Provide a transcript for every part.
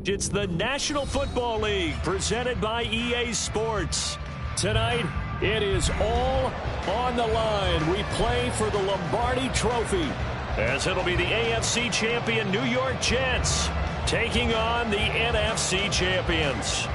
It's the National Football League presented by EA Sports. Tonight, it is all on the line. We play for the Lombardi Trophy, as it'll be the AFC champion New York Jets taking on the NFC champions.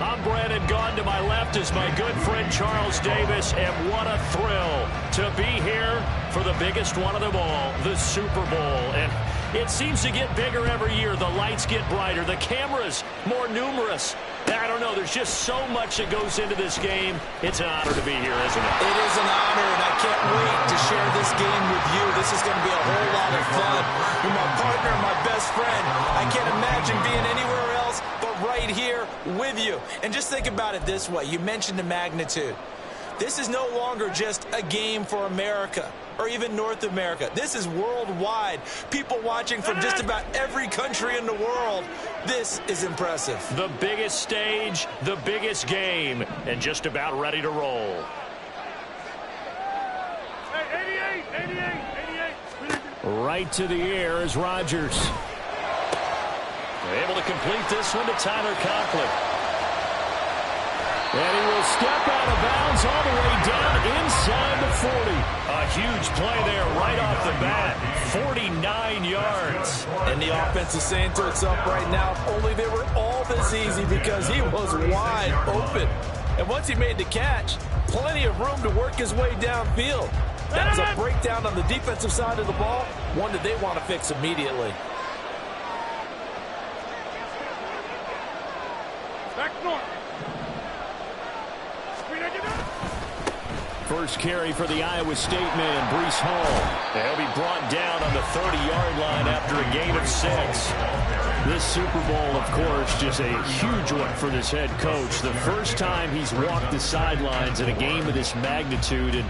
I'm Brandon Gaudin. To my left is my good friend Charles Davis, and what a thrill to be here for the biggest one of them all, the Super Bowl. And it seems to get bigger every year. The lights get brighter, the cameras more numerous. I don't know, there's just so much that goes into this game. It's an honor to be here, isn't it? It is an honor, and I can't wait to share this game with you. This is going to be a whole lot of fun. You're my partner, my best friend. I can't imagine being anywhere else but right here with you. And just think about it this way. You mentioned the magnitude. This is no longer just a game for America or even North America. This is worldwide. People watching from just about every country in the world. This is impressive. The biggest stage, the biggest game, and just about ready to roll. Hey, 88. Right to the air is Rodgers. Able to complete this one to Tyler Conklin. And he will step out of bounds all the way down inside the 40. A huge play there right off the bat. 49 yards. And the offense is saying to itself right now, if only they were all this easy, because he was wide open. And once he made the catch, plenty of room to work his way downfield. That was a breakdown on the defensive side of the ball, one that they want to fix immediately. Back north. First carry for the Iowa State man, Breece Hall. They'll be brought down on the 30-yard line after a gain of 6. This Super Bowl, of course, just a huge one for this head coach. The first time he's walked the sidelines in a game of this magnitude. And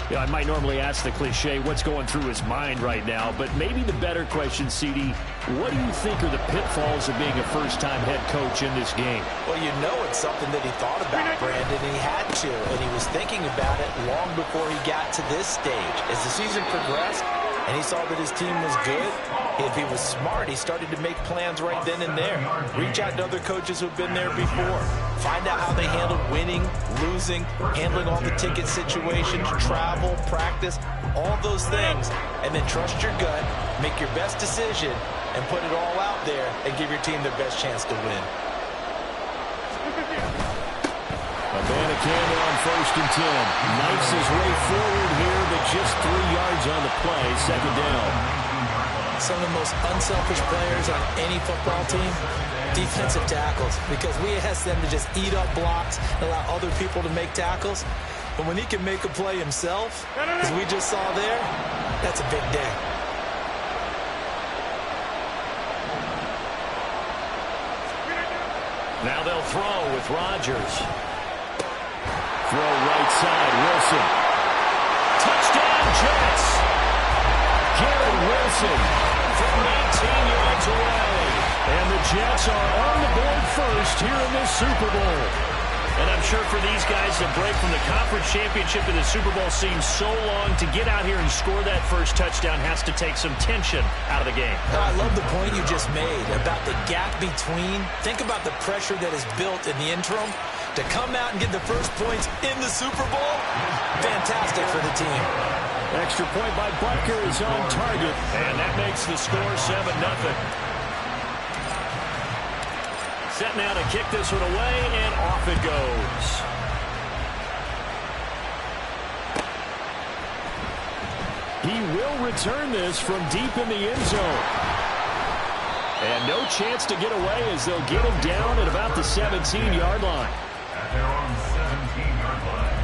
you know, I might normally ask the cliche, what's going through his mind right now? But maybe the better question, CD, what do you think are the pitfalls of being a first-time head coach in this game? Well, you know it's something that he thought about, Brandon, and he had to. And he was thinking about it long before he got to this stage. As the season progressed and he saw that his team was good, if he was smart, he started to make plans right then and there. Reach out to other coaches who've been there before. Find out how they handled winning, losing, handling all the ticket situations, travel, practice, all those things. And then trust your gut, make your best decision, and put it all out there and give your team the best chance to win. Abanikanda on 1st and 10. Knifes his way forward here, but just 3 yards on the play. 2nd down. Some of the most unselfish players on any football team, defensive tackles, because we ask them to just eat up blocks and allow other people to make tackles. But when he can make a play himself, as we just saw there, that's a big day. Now they'll throw with Rodgers. Throw right side, Wilson. Touchdown, Jets. Garrett Wilson from 19 yards away. And the Jets are on the board first here in this Super Bowl. And I'm sure for these guys, the break from the conference championship to the Super Bowl seems so long. To get out here and score that first touchdown has to take some tension out of the game. I love the point you just made about the gap between. Think about the pressure that is built in the interim. To come out and get the first points in the Super Bowl, fantastic for the team. Extra point by Butker is on target, and that makes the score 7-0. Set now to kick this one away, and off it goes. He will return this from deep in the end zone. And no chance to get away as they'll get him down at about the 17-yard line. They're on 17-yard line.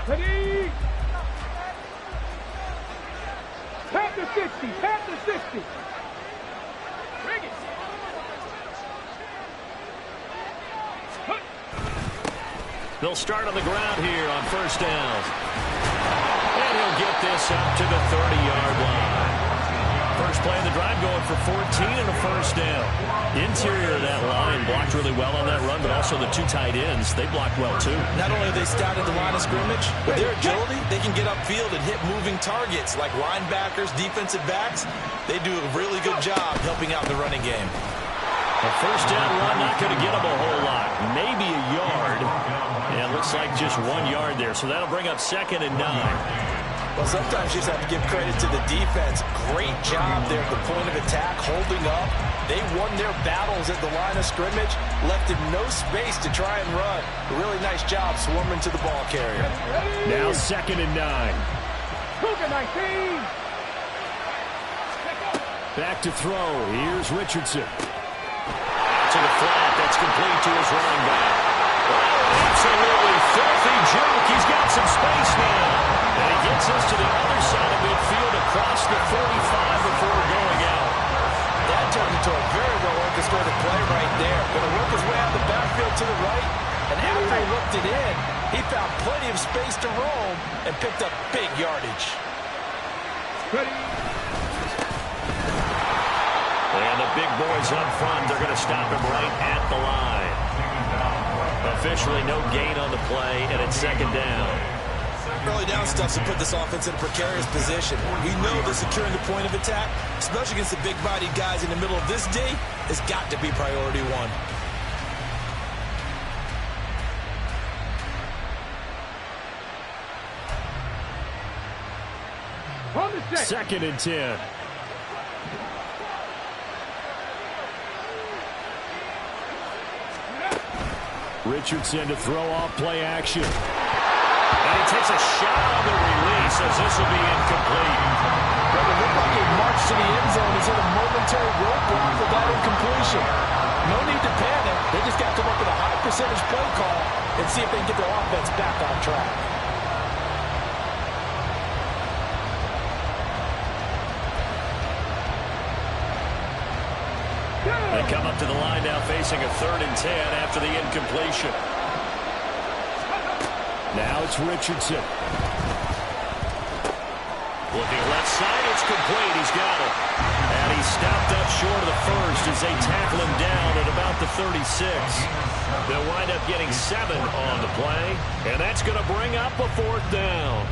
Ready? Tap the 60, tap the 60. Bring it. They'll start on the ground here on 1st down. And he'll get this up to the 30-yard line. first play of the drive, going for 14 and a first down. Interior of that line blocked really well on that run, but also the two tight ends, they blocked well too. Not only are they stout at the line of scrimmage, with their agility, they can get upfield and hit moving targets like linebackers, defensive backs. They do a really good job helping out in the running game. A first down run, not going to get them a whole lot. Maybe a yard. Yeah, it looks like just 1 yard there, so that'll bring up 2nd and 9. Well, sometimes you just have to give credit to the defense. Great job there at the point of attack, holding up. They won their battles at the line of scrimmage, left him no space to try and run. A really nice job swarming to the ball carrier. Now 2nd and 9. Cougar 19. Back to throw. Here's Richardson. To the flat. That's complete to his running back. Absolutely filthy juke. He's got some space now. And he gets us to the other side of midfield across the 45 before going out. That turned into a very well-orchestrated play right there. Going to work his way out the backfield to the right. And after he looked it in, he found plenty of space to roam and picked up big yardage. Ready. And the big boys up front, they're going to stop him right at the line. Officially no gain on the play, and it's 2nd down. Early down stuff to put this offense in a precarious position. We know that securing the point of attack, especially against the big-bodied guys in the middle of this day, has got to be priority one. On the set. 2nd and 10. Richardson to throw off play action. And he takes a shot on the release as this will be incomplete. Well, it looked like a march to the end zone is in a momentary roadblock for that incompletion. No need to panic. They just got to look at a high percentage play call and see if they can get their offense back on track. They come up to the line now facing a 3rd and 10 after the incompletion. Now it's Richardson. Looking left side, it's complete. He's got it. And he's stopped up short of the first as they tackle him down at about the 36. They'll wind up getting 7 on the play, and that's going to bring up a 4th down.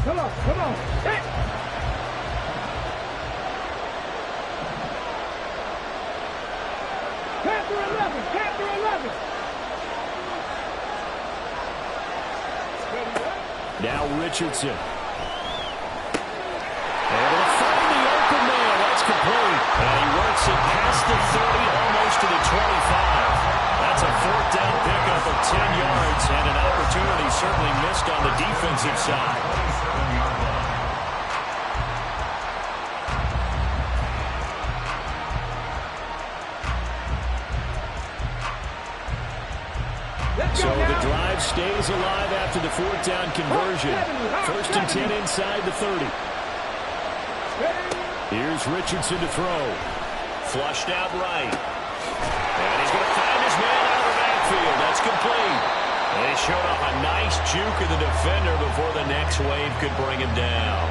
Come on, come on. Hey. Panther 11, Panther 11. Now Richardson. Able to find the open man. That's complete. And he works it past the 30, almost to the 25. That's a 4th down pickup of 10 yards and an opportunity certainly missed on the defensive side. So the drive stays alive after the 4th down conversion. 1st and 10 inside the 30. Here's Richardson to throw. Flushed out right. And he's going to find his man out of the backfield. That's complete. And he showed off a nice juke of the defender before the next wave could bring him down.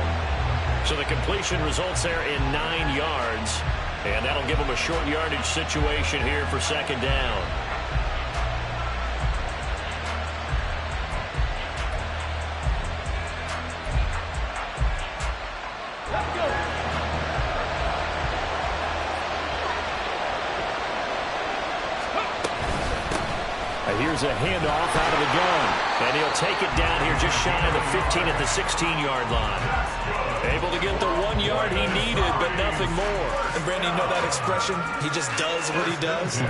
So the completion results there in 9 yards. And that'll give him a short yardage situation here for 2nd down. Here's a handoff out of the gun. And he'll take it down here just shy of the 15 at the 16-yard line. Able to get the 1 yard he needed, but nothing more. And, Brandon, you know that expression? He just does what he does?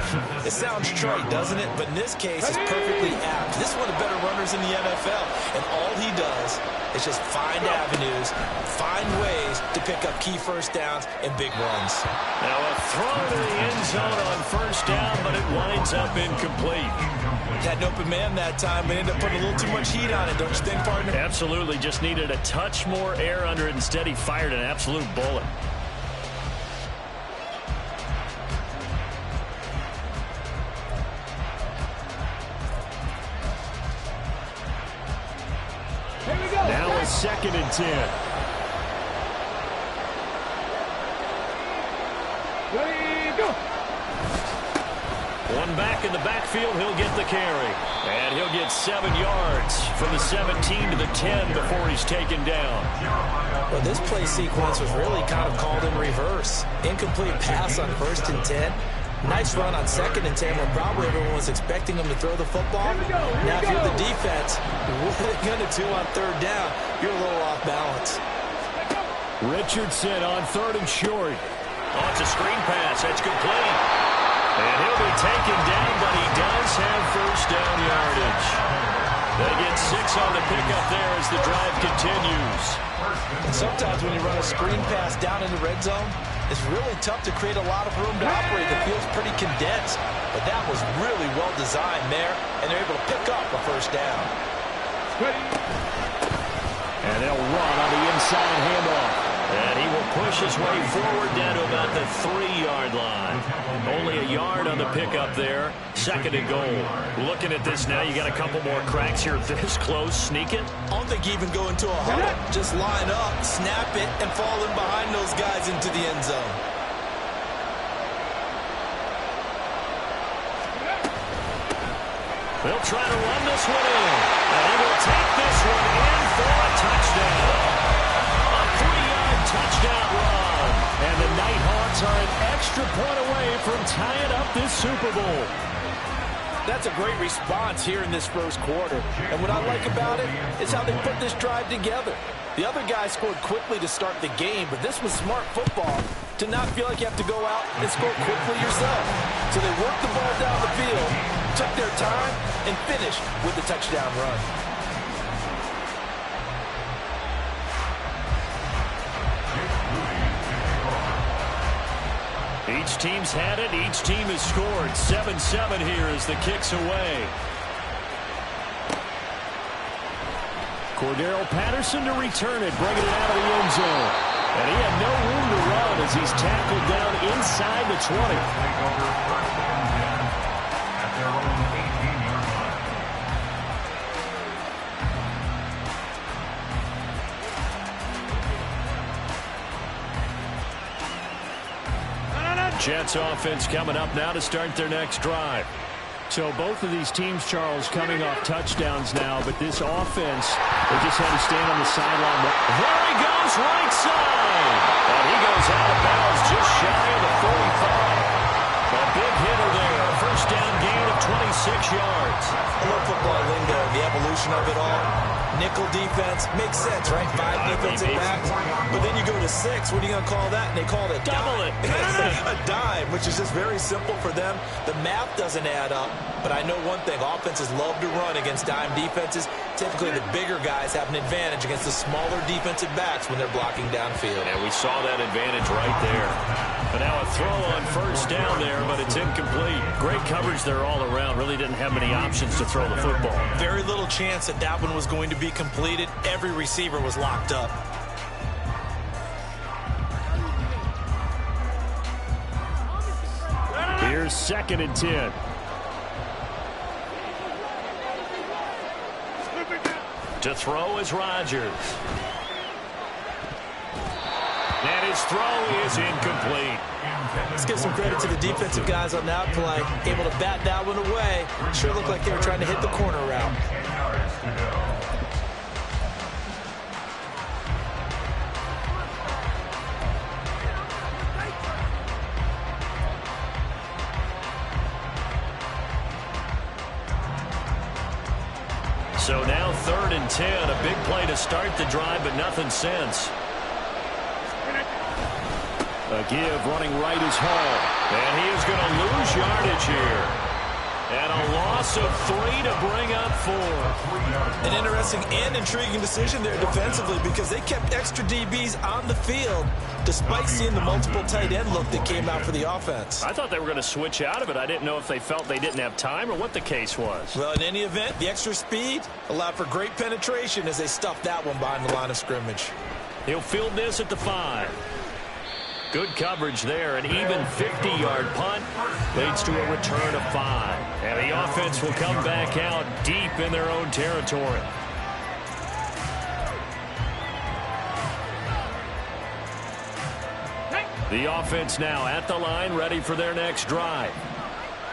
It sounds trite, doesn't it? But in this case, it's perfectly apt. This is one of the better runners receivers in the NFL. And all he does is just find avenues, find ways to pick up key first downs and big runs. Now a throw to the end zone on first down, but it winds up incomplete. Had an open man that time, but ended up putting a little too much heat on it, don't you think, partner? Absolutely. Just needed a touch more air under it. Instead, he fired an absolute bullet. Here we go. Now a 2nd and 10. Ready, go. One back in the backfield, he'll get the carry. And he'll get 7 yards from the 17 to the 10 before he's taken down. Well, this play sequence was really kind of called in reverse. Incomplete pass on 1st and 10. Nice run on 2nd and 10 when probably everyone was expecting him to throw the football. Now, if you're the defense, what are they going to do on 3rd down? You're a little off balance. Richardson on 3rd and short. Oh, it's a screen pass. That's complete. And he'll be taken down, but he does have first down yardage. They get 6 on the pickup there as the drive continues. And sometimes when you run a screen pass down in the red zone, it's really tough to create a lot of room to operate. The field's pretty condensed. But that was really well designed there, and they're able to pick up a first down. And they'll run on the inside handoff. And he will push his way forward down to about the 3-yard line. Only a yard on the pickup there. 2nd and goal. Looking at this now, you got a couple more cracks here this close. Sneak it. I don't think you even go into a huddle. Just line up, snap it, and fall in behind those guys into the end zone. They'll try to run this one in. And he will take this one in for a touchdown. A 3-yard touchdown run. And the Nighthawks are an extra point away from tying up this Super Bowl. That's a great response here in this first quarter. And what I like about it is how they put this drive together. The other guys scored quickly to start the game, but this was smart football to not feel like you have to go out and score quickly yourself. So they worked the ball down the field, took their time, and finished with the touchdown run. Each team's had it. Each team has scored. 7-7 here as the kick's away. Cordero Patterson to return it, bringing it out of the end zone. And he had no room to run as he's tackled down inside the 20. Jets offense coming up now to start their next drive. So both of these teams, Charles, coming off touchdowns now, but this offense, they just had to stand on the sideline. There he goes, right side. And he goes out of bounds just shy of the 45. A big hitter there. A first down gain of 26 yards. I love football lingo, the evolution of it all. Nickel defense makes sense, right? 5 defensive backs. But then you go to 6. What are you going to call that? And they call it a double dime. A dime, which is just very simple for them. The math doesn't add up. But I know one thing. Offenses love to run against dime defenses. Typically, the bigger guys have an advantage against the smaller defensive backs when they're blocking downfield. And we saw that advantage right there. But now a throw on first down there, but it's incomplete. Great coverage there all around. Really didn't have many options to throw the football. Very little chance that that one was going to be completed. Every receiver was locked up. Here's 2nd and 10. To throw is Rodgers. And his throw is incomplete. Let's give some credit to the defensive guys on that play. Able to bat that one away. Sure looked like they were trying to hit the corner route. So now 3rd and 10. A big play to start the drive, but nothing since. A give running right is Hall. And he is going to lose yardage here. And a loss of 3 to bring up 4. An interesting and intriguing decision there defensively because they kept extra DBs on the field despite seeing the multiple tight end look that came out for the offense. I thought they were going to switch out of it. I didn't know if they felt they didn't have time or what the case was. Well, in any event, the extra speed allowed for great penetration as they stuffed that one behind the line of scrimmage. He'll field this at the 5. Good coverage there. An even 50-yard punt leads to a return of 5. And the offense will come back out deep in their own territory. The offense now at the line, ready for their next drive.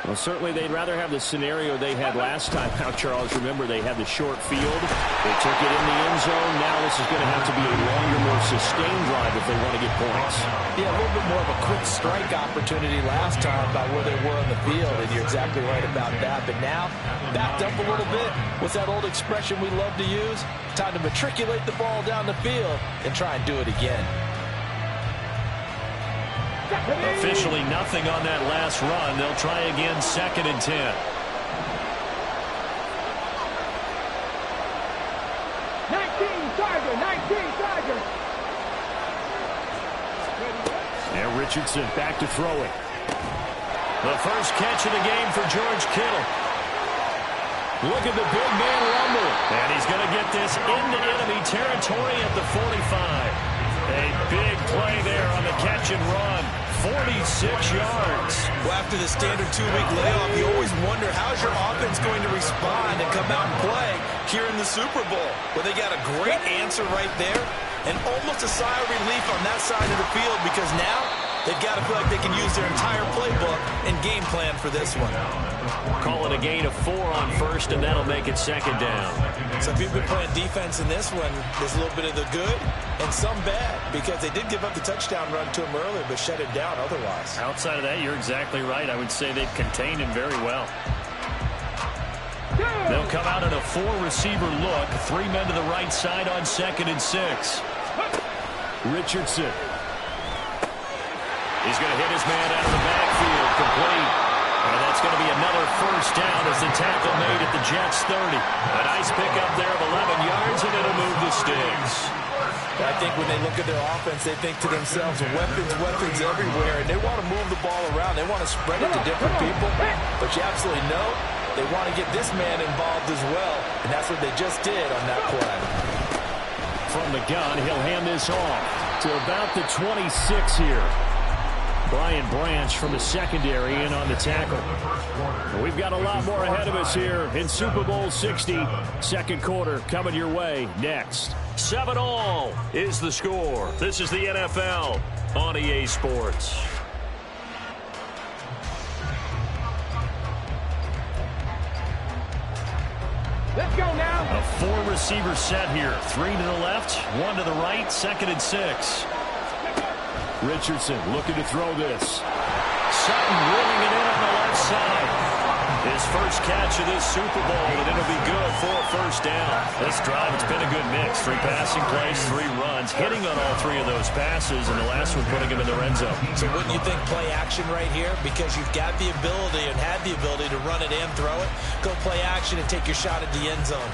Well, certainly they'd rather have the scenario they had last time out, Charles. Remember, they had the short field. They took it in the end zone. Now this is going to have to be a longer, more sustained drive if they want to get points. Yeah, a little bit more of a quick strike opportunity last time by where they were on the field, and you're exactly right about that. But now, backed up a little bit. What's that old expression we love to use? Time to matriculate the ball down the field and try and do it again. Officially nothing on that last run. They'll try again, 2nd and 10. 19 Tiger. And Richardson back to throw it. The first catch of the game for George Kittle. Look at the big man rumble. And he's going to get this into enemy territory at the 45. A big play there on the catch and run. 46 yards. Well, after the standard 2-week layoff, you always wonder how's your offense going to respond and come out and play here in the Super Bowl. Well, they got a great answer right there and almost a sigh of relief on that side of the field because now they've got to feel like they can use their entire playbook and game plan for this one. Call it a gain of 4 on first, and that'll make it 2nd down. So if you've been playing defense in this one, there's a little bit of the good and some bad because they did give up the touchdown run to him earlier but shut it down otherwise. Outside of that, you're exactly right. I would say they've contained him very well. They'll come out in a 4-receiver look. 3 men to the right side on 2nd and 6. Richardson. He's going to hit his man out of the backfield, complete. And that's going to be another first down as the tackle made at the Jets' 30. A nice pickup there of 11 yards, and it'll move the sticks. I think when they look at their offense, they think to themselves, weapons everywhere, and they want to move the ball around. They want to spread it to different people. But you absolutely know they want to get this man involved as well, and that's what they just did on that play. From the gun, he'll hand this off to about the 26 here. Brian Branch from the secondary in on the tackle. We've got a lot more ahead of us here in Super Bowl 60. Second quarter coming your way next. 7-all is the score. This is the NFL on EA Sports. Let's go now. A 4-receiver set here. 3 to the left, 1 to the right, 2nd and 6. Richardson looking to throw this. Sutton rolling it in on the left side. His first catch of this Super Bowl, and it'll be good for a first down. This drive, it's been a good mix. 3 passing plays, 3 runs, hitting on all 3 of those passes, and the last one putting him in the red zone. So wouldn't you think play action right here? Because you've got the ability and had the ability to run it and throw it. Go play action and take your shot at the end zone.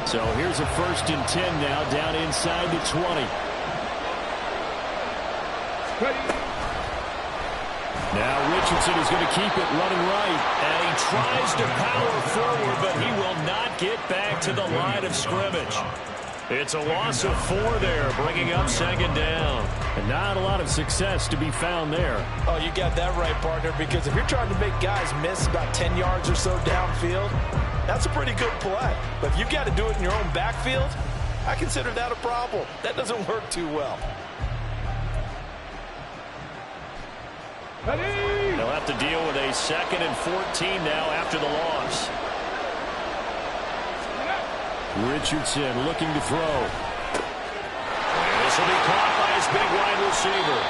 So here's a 1st and 10 now, down inside the 20. Now Richardson is going to keep it running right. And he tries to power forward, but he will not get back to the line of scrimmage. It's a loss of 4 there, bringing up 2nd down. And not a lot of success to be found there. Oh, you got that right, partner, because if you're trying to make guys miss about 10 yards or so downfield, that's a pretty good play. But if you've got to do it in your own backfield, I consider that a problem. That doesn't work too well. They'll have to deal with a 2nd and 14 now after the loss. Richardson looking to throw. This will be caught by his big wide receiver.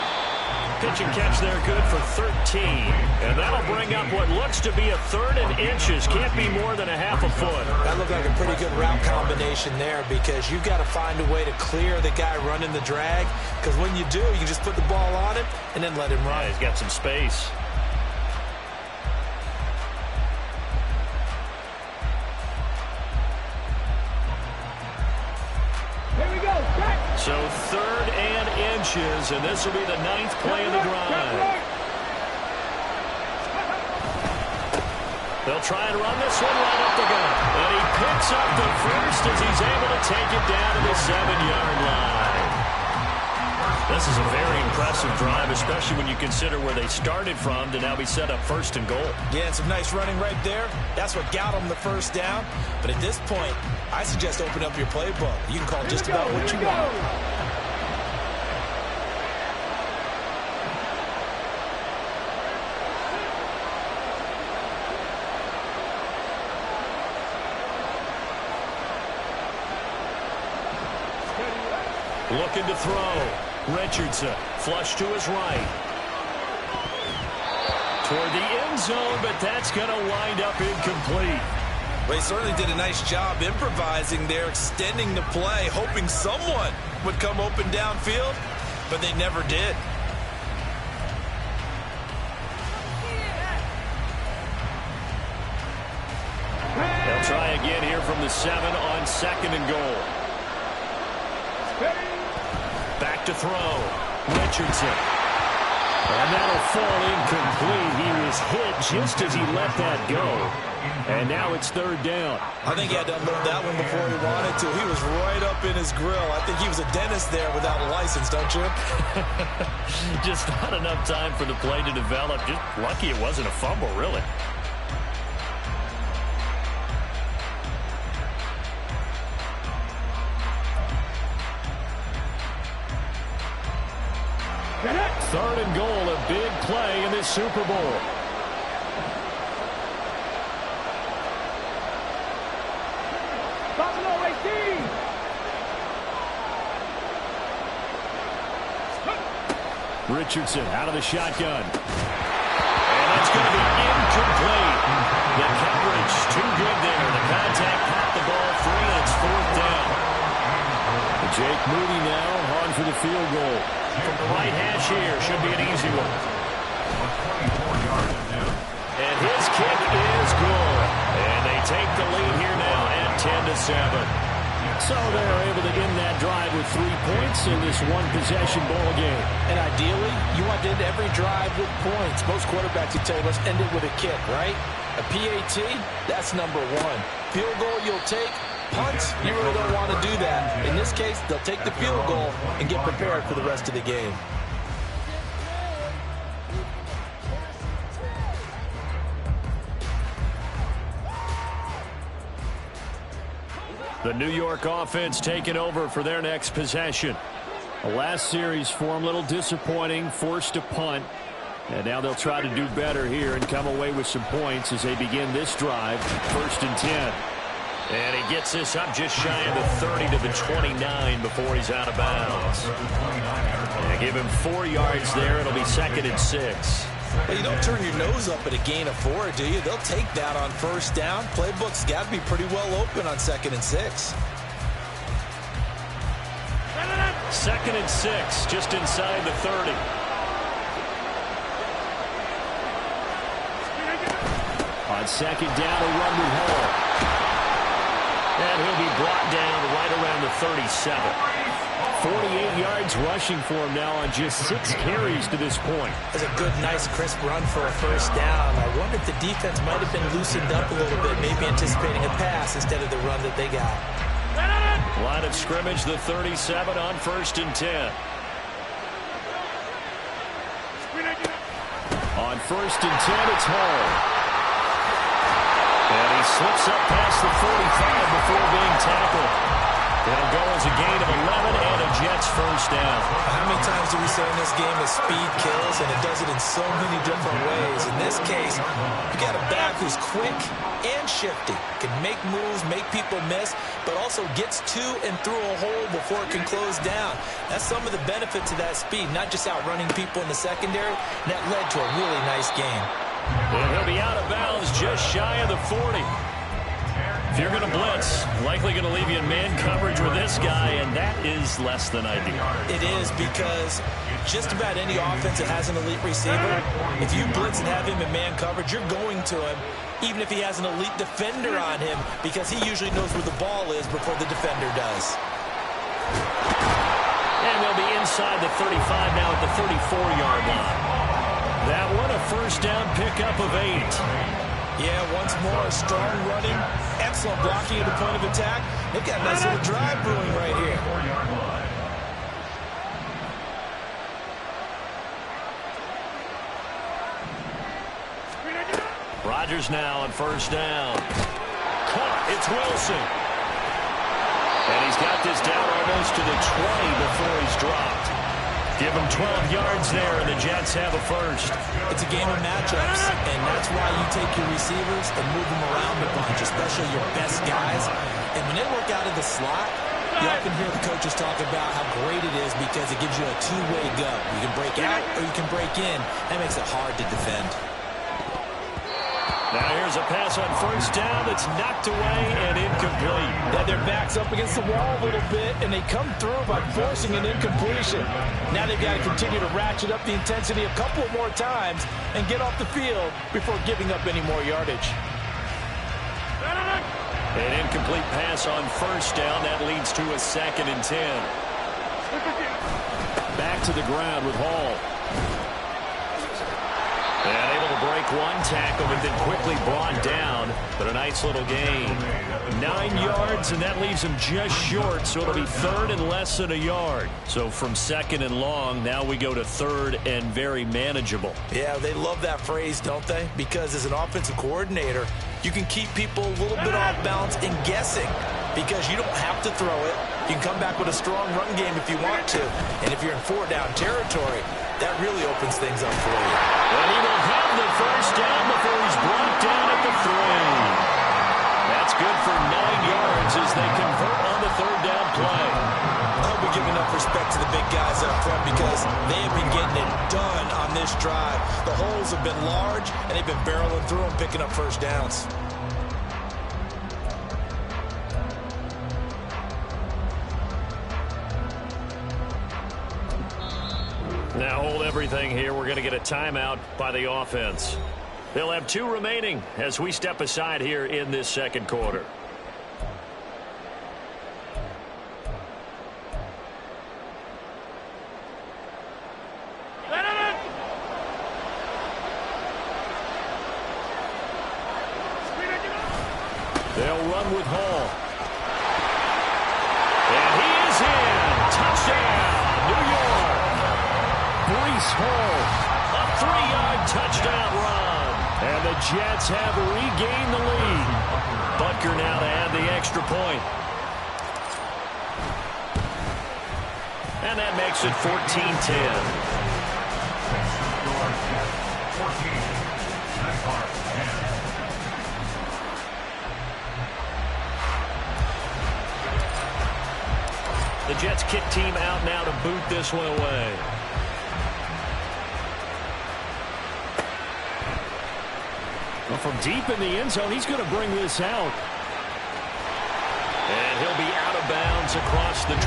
pitch and catch there, good for 13. And that'll bring up what looks to be a 3rd and inches. Can't be more than a half a foot. That looked like a pretty good route combination there because you've got to find a way to clear the guy running the drag. Because when you do, you just put the ball on him and then let him run. Yeah, he's got some space. So 3rd and inches, and this will be the 9th play of the drive. They'll try and run this one right up the gut. And he picks up the first as he's able to take it down to the 7-yard line. This is a very impressive drive, especially when you consider where they started from to now be set up 1st and goal. Yeah, and some nice running right there. That's what got them the first down. But at this point, I suggest open up your playbook. You can call just about what you want. Looking to throw. Richardson, flush to his right. Toward the end zone, but that's going to wind up incomplete. Well, he certainly did a nice job improvising there, extending the play, hoping someone would come open downfield, but they never did. They'll try again here from the 7 on 2nd and goal. Back to throw. Richardson. And that'll fall incomplete. He was hit just as he let that go. And now it's 3rd down. I think he had to unload that one before he wanted to. He was right up in his grill. I think he was a dentist there without a license, don't you? Just not enough time for the play to develop. Just lucky it wasn't a fumble, really. Third and goal, a big play in this Super Bowl. Buffalo 18. Richardson out of the shotgun. And that's going to be incomplete. The coverage too good there. The contact popped the ball free, and it's 4th down. Jake Moody now on for the field goal. From the right hash here, should be an easy one. And his kick is good. And they take the lead here now at 10-7. So they're able to end that drive with 3 points in this one-possession ball game. And ideally, you want to end every drive with points. Most quarterbacks would tell you, let's end it with a kick, right? A PAT, that's number 1. Field goal you'll take. Punts, you really don't want to do that. In this case, they'll take the field goal and get prepared for the rest of the game. The New York offense taking over for their next possession. The last series for them, a little disappointing, forced to punt. And now they'll try to do better here and come away with some points as they begin this drive, 1st and 10. And he gets this up just shy of the 30 to the 29 before he's out of bounds. And give him 4 yards there. It'll be 2nd and 6. Well, you don't turn your nose up at a gain of 4, do you? They'll take that on 1st down. Playbook's got to be pretty well open on 2nd and 6. 2nd and 6, just inside the 30. On 2nd down, a run with Hall. And he'll be brought down right around the 37. 48 yards rushing for him now on just 6 carries to this point. That's a good, nice, crisp run for a 1st down. I wonder if the defense might have been loosened up a little bit, maybe anticipating a pass instead of the run that they got. Line of scrimmage, the 37 on 1st and 10. On 1st and 10, it's Hall. And he slips up past the 45 before being tackled. It'll go as a gain of 11 and a Jets first down. How many times do we say in this game that speed kills, and it does it in so many different ways? In this case, you got a back who's quick and shifty, can make moves, make people miss, but also gets to and through a hole before it can close down. That's some of the benefits of that speed, not just outrunning people in the secondary, and that led to a really nice game. And he'll be out of bounds just shy of the 40. If you're going to blitz, likely going to leave you in man coverage with this guy, and that is less than ideal. It is, because just about any offense that has an elite receiver, if you blitz and have him in man coverage, you're going to him, even if he has an elite defender on him, because he usually knows where the ball is before the defender does. And they'll be inside the 35 now at the 34-yard line. That one a first down pickup of 8. Yeah, once more, strong running, excellent blocking at the point of attack. They've got a nice little drive brewing right here. Rodgers now on first down. Caught. It's Wilson. And he's got this down almost to the 20 before he's dropped. Give him 12 yards there, and the Jets have a first. It's a game of matchups, and that's why you take your receivers and move them around a bunch, especially your best guys. And when they work out of the slot, you often hear the coaches talk about how great it is because it gives you a two-way go. You can break out or you can break in. That makes it hard to defend. Now here's a pass on first down that's knocked away and incomplete. Yeah, their back's up against the wall a little bit, and they come through by forcing an incompletion. Now they've got to continue to ratchet up the intensity a couple more times and get off the field before giving up any more yardage. An incomplete pass on first down. That leads to a 2nd and 10. Back to the ground with Hall. And able to break one tackle, but then quickly brought down. But a nice little gain. 9 yards, and that leaves him just short, so it'll be 3rd and less than a yard. So from 2nd and long, now we go to 3rd and very manageable. Yeah, they love that phrase, don't they? Because as an offensive coordinator, you can keep people a little bit off balance and guessing because you don't have to throw it. You can come back with a strong run game if you want to. And if you're in 4-down territory, that really opens things up for you. And he will have the first down before he's brought down at the 3. That's good for 9 yards as they convert on the 3rd down play. I hope we give enough respect to the big guys up front because they have been getting it done on this drive. The holes have been large, and they've been barreling through them, picking up first downs. Now hold everything here. We're going to get a timeout by the offense. They'll have 2 remaining as we step aside here in this 2nd quarter. They'll run with Hall. And he is in. Touchdown, New York. Breece Hall, a 3-yard touchdown run. And the Jets have regained the lead. Butker now to add the extra point. And that makes it 14-10. The Jets kick team out now to boot this one away. Well, from deep in the end zone, he's going to bring this out. And he'll be out of bounds across the 25.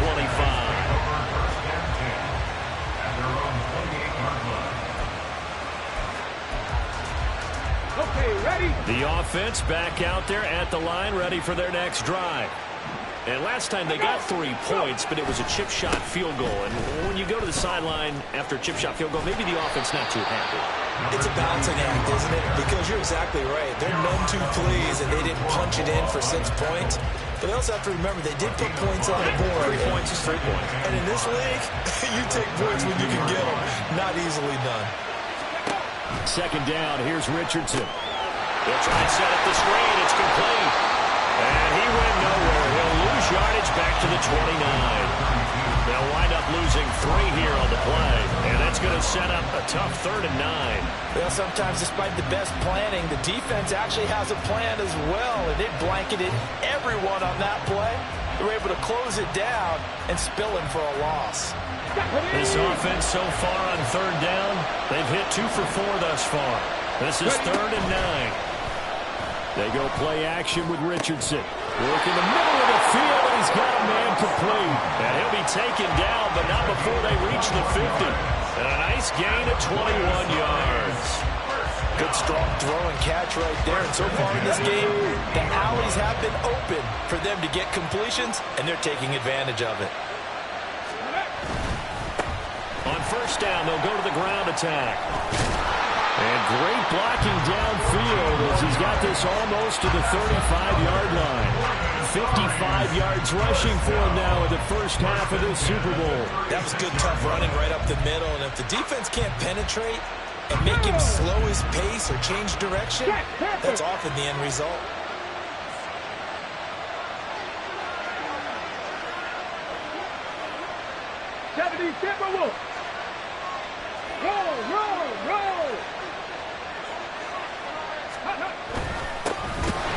Okay, ready? The offense back out there at the line, ready for their next drive. And last time they got 3 points, but it was a chip shot field goal. And when you go to the sideline after a chip shot field goal, maybe the offense not too happy. It's a balancing act, isn't it? Because you're exactly right. They're none too pleased, and they didn't punch it in for 6 points. But they also have to remember they did put points on the board. 3 points is 3 points. And in this league, you take points when you can get them. Not easily done. 2nd down, here's Richardson. They'll try and set up the screen. It's complete. And he went nowhere. He'll lose yardage back to the 29. They'll wind up losing 3 here on the play, and that's going to set up a tough 3rd and 9. Well, sometimes despite the best planning, the defense actually has a plan as well, and they blanketed everyone on that play. They were able to close it down and spill him for a loss. This offense so far on 3rd down, they've hit 2 for 4 thus far. This is 3rd and 9. They go play action with Richardson. Work in the middle of the field, and he's got a man complete. And he'll be taken down, but not before they reach the 50. And a nice gain of 21 yards. Good strong throw and catch right there. And so far in this game, the alleys have been open for them to get completions, and they're taking advantage of it. On 1st down, they'll go to the ground attack. And great blocking downfield as he's got this almost to the 35-yard line. 55 yards rushing for him now in the first half of this Super Bowl. That was good, tough running right up the middle. And if the defense can't penetrate and make him slow his pace or change direction, that's often the end result. Roll, roll, roll.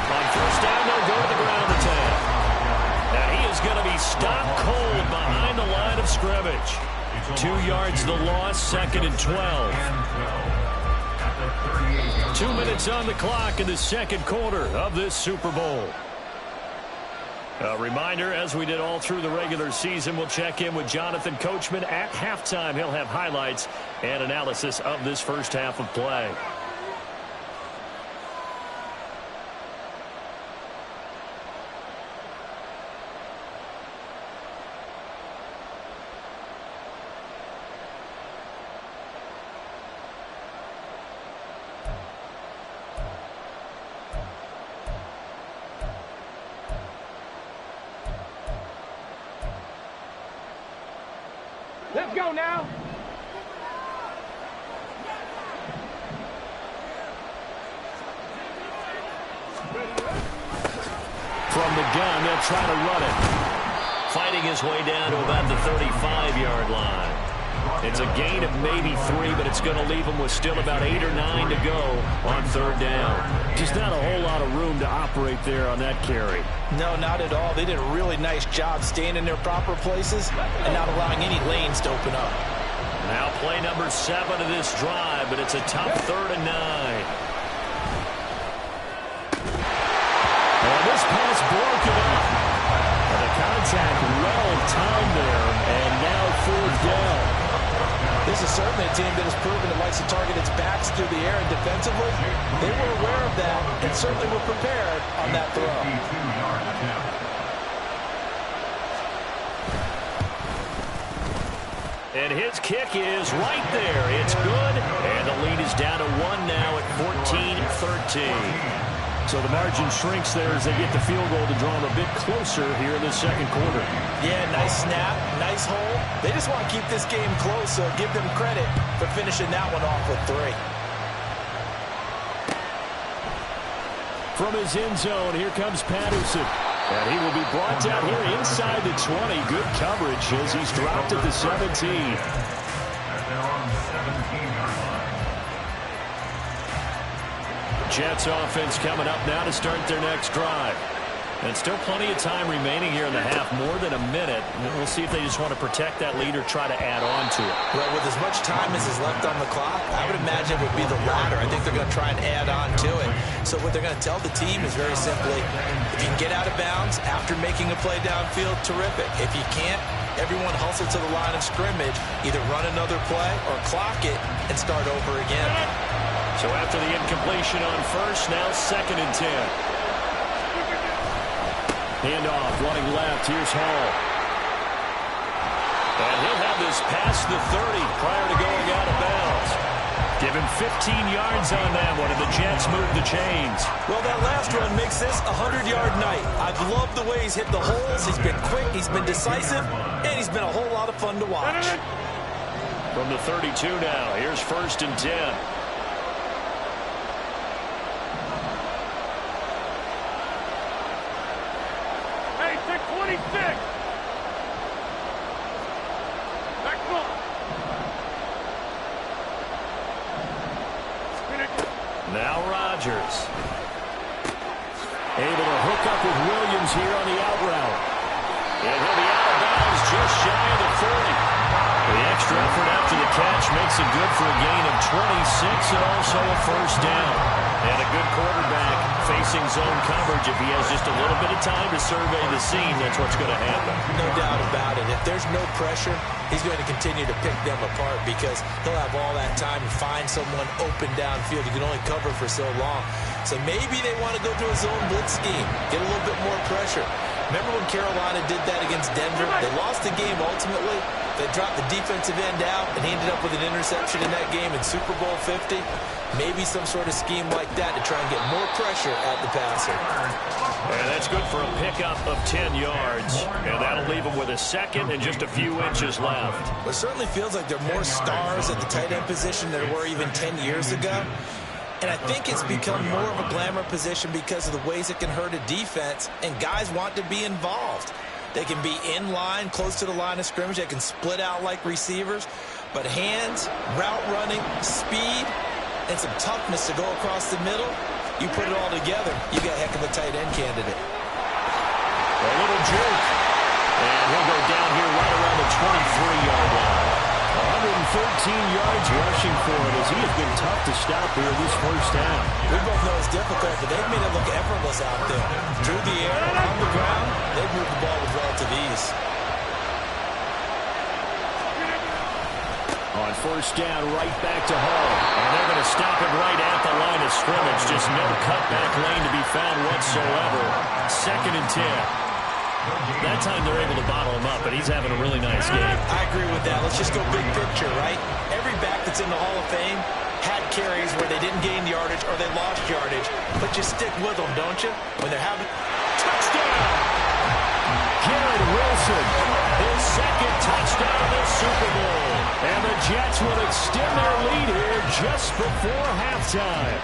On 1st down, they'll go to the ground attack. Now he is going to be stopped cold behind the line of scrimmage. 2 yards the loss, 2nd and 12. 2 minutes on the clock in the 2nd quarter of this Super Bowl. A reminder, as we did all through the regular season, we'll check in with Jonathan Coachman at halftime. He'll have highlights and analysis of this first half of play. Let's go now. From the gun, they'll try to run it. Fighting his way down to about the 35-yard line. It's a gain of maybe 3, but it's going to leave them with still about 8 or 9 to go on 3rd down. Just not a whole lot of room to operate there on that carry. No, not at all. They did a really nice job staying in their proper places and not allowing any lanes to open up. Now play number 7 of this drive, but it's a tough 3rd and 9. And this pass broken up. And the contact well timed there, and now 4th down. This is certainly a team that has proven it likes to target its backs through the air and defensively. They were aware of that and certainly were prepared on that throw. And his kick is right there. It's good. And the lead is down to 1 now at 14-13. So the margin shrinks there as they get the field goal to draw them a bit closer here in the 2nd quarter. Yeah, nice snap, nice hole. They just want to keep this game close, so give them credit for finishing that one off with 3. From his end zone, here comes Patterson. And he will be brought down here inside the 20. Good coverage as he's dropped at the 17. Jets offense coming up now to start their next drive. And still plenty of time remaining here in the half, more than a minute. We'll see if they just want to protect that lead or try to add on to it. Well, with as much time as is left on the clock, I would imagine it would be the latter. I think they're going to try and add on to it. So what they're going to tell the team is very simply, if you can get out of bounds after making a play downfield, terrific. If you can't, everyone hustle to the line of scrimmage, either run another play or clock it and start over again. So after the incompletion on 1st, now 2nd and 10. Handoff, running left. Here's Hall. And he'll have this past the 30 prior to going out of bounds. Give him 15 yards on that one, and the Jets move the chains. Well, that last run makes this a 100-yard night. I've loved the way he's hit the holes. He's been quick, he's been decisive, and he's been a whole lot of fun to watch. From the 32 now, here's 1st and 10. Now Rodgers. Able to hook up with Williams here on the out route. And he'll be out of bounds just shy of the 40. The extra effort after the catch makes it good for a gain of 26 and also a first down. And a good quarterback facing zone coverage. If he has just a little bit of time to survey the scene, that's what's going to happen. No doubt about it. If there's no pressure, he's going to continue to pick them apart because he'll have all that time to find someone open downfield. He can only cover for so long. So maybe they want to go to a zone blitz scheme, get a little bit more pressure. Remember when Carolina did that against Denver? They lost the game ultimately. They dropped the defensive end out, and he ended up with an interception in that game in Super Bowl 50. Maybe some sort of scheme like that to try and get more pressure at the passer. And that's good for a pickup of 10 yards. And that'll leave him with a second and just a few inches left. Well, it certainly feels like there are more stars at the tight end position than there were even 10 years ago. And I think it's become more of a glamour position because of the ways it can hurt a defense, and guys want to be involved. They can be in line, close to the line of scrimmage. They can split out like receivers. But hands, route running, speed, and some toughness to go across the middle, you put it all together, you got a heck of a tight end candidate. A little juke. And he'll go down here right around the 23-yard line. 113 yards rushing for it as he has been tough to stop here this first half. We both know it's difficult, but they've made it look effortless out there. Through the air, on the ground, they've moved the ball with relative ease. On first down, right back to Hall. And they're going to stop it right at the line of scrimmage. Just no cutback lane to be found whatsoever. 2nd and 10. That time they're able to bottle him up, but he's having a really nice game. I agree with that. Let's just go big picture, right? Every back that's in the Hall of Fame had carries where they didn't gain yardage or they lost yardage. But you stick with them, don't you? When they're having... Touchdown! Garrett Wilson, his second touchdown of the Super Bowl. And the Jets will extend their lead here just before halftime.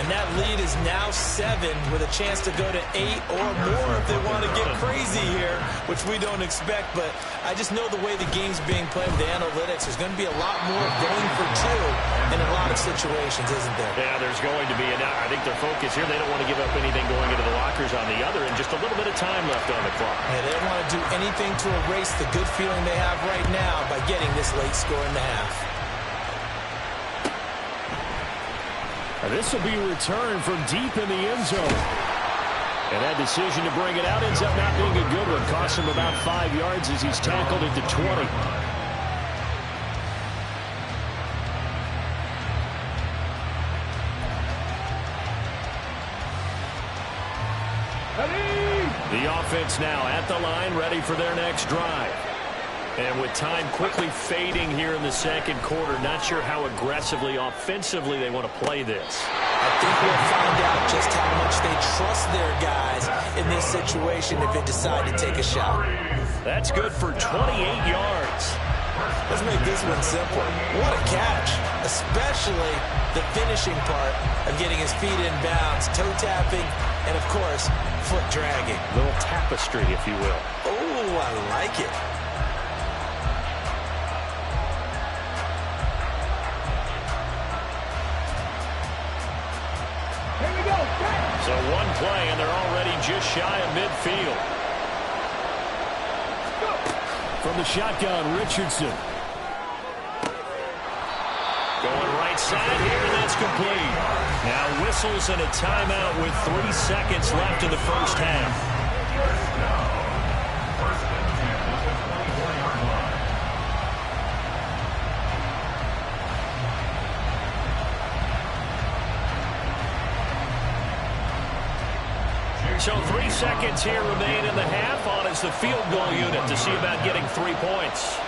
And that lead is now 7 with a chance to go to 8 or more if they want to get crazy here, which we don't expect. But I just know the way the game's being played with the analytics, there's going to be a lot more going for 2 in a lot of situations, isn't there? Yeah, there's going to be. And I think their focus here, they don't want to give up anything going into the lockers on the other, and just a little bit of time left on the clock. Yeah, they don't want to do anything to erase the good feeling they have right now by getting this late score in the half. This will be returned from deep in the end zone. And that decision to bring it out ends up not being a good one. Costs him about 5 yards as he's tackled at the 20. The offense now at the line, ready for their next drive. And with time quickly fading here in the second quarter, not sure how aggressively, offensively they want to play this. I think we'll find out just how much they trust their guys in this situation if they decide to take a shot. That's good for 28 yards. Let's make this one simple. What a catch, especially the finishing part of getting his feet in bounds, toe tapping, and of course, foot dragging. Little tapestry, if you will. Oh, I like it. So one play, and they're already just shy of midfield. From the shotgun, Richardson. Going right side here, and that's complete. Now whistles and a timeout with 3 seconds left in the first half. So 3 seconds here remain in the half. On is the field goal unit to see about getting 3 points.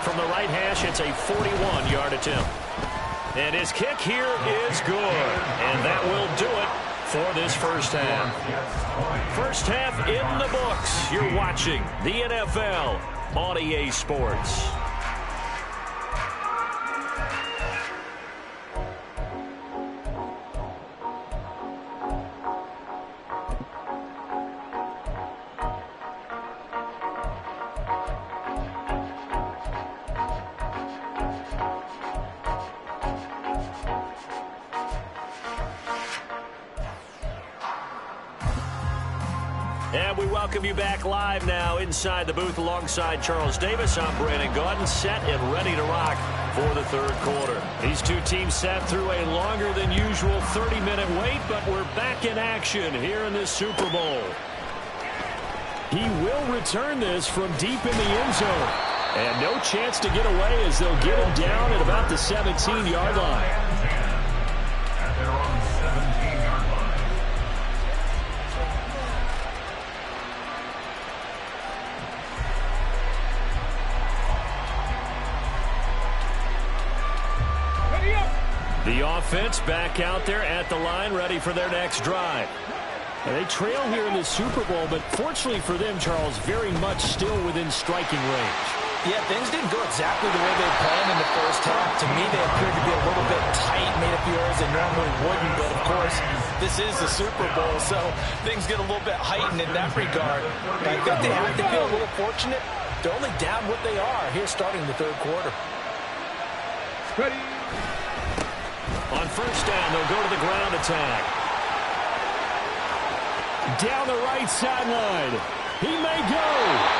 From the right hash, it's a 41-yard attempt. And his kick here is good. And that will do it for this first half. First half in the books. You're watching the NFL on EA Sports. And we welcome you back live now inside the booth alongside Charles Davis. I'm Brandon Gaudin, set and ready to rock for the third quarter. These two teams sat through a longer than usual 30-minute wait, but we're back in action here in this Super Bowl. He will return this from deep in the end zone. And no chance to get away as they'll get him down at about the 17-yard line. At their own 17-yard line. The offense back out there at the line, ready for their next drive. And they trail here in the Super Bowl, but fortunately for them, Charles, very much still within striking range. Yeah, things didn't go exactly the way they planned in the first half. To me, they appeared to be a little bit tight, made a few errors they normally wouldn't. But, of course, this is the Super Bowl, so things get a little bit heightened in that regard. But I think they have to feel a little fortunate. They're only down what they are here starting the third quarter. Ready. On first down, they'll go to the ground attack. Down the right sideline. He may go.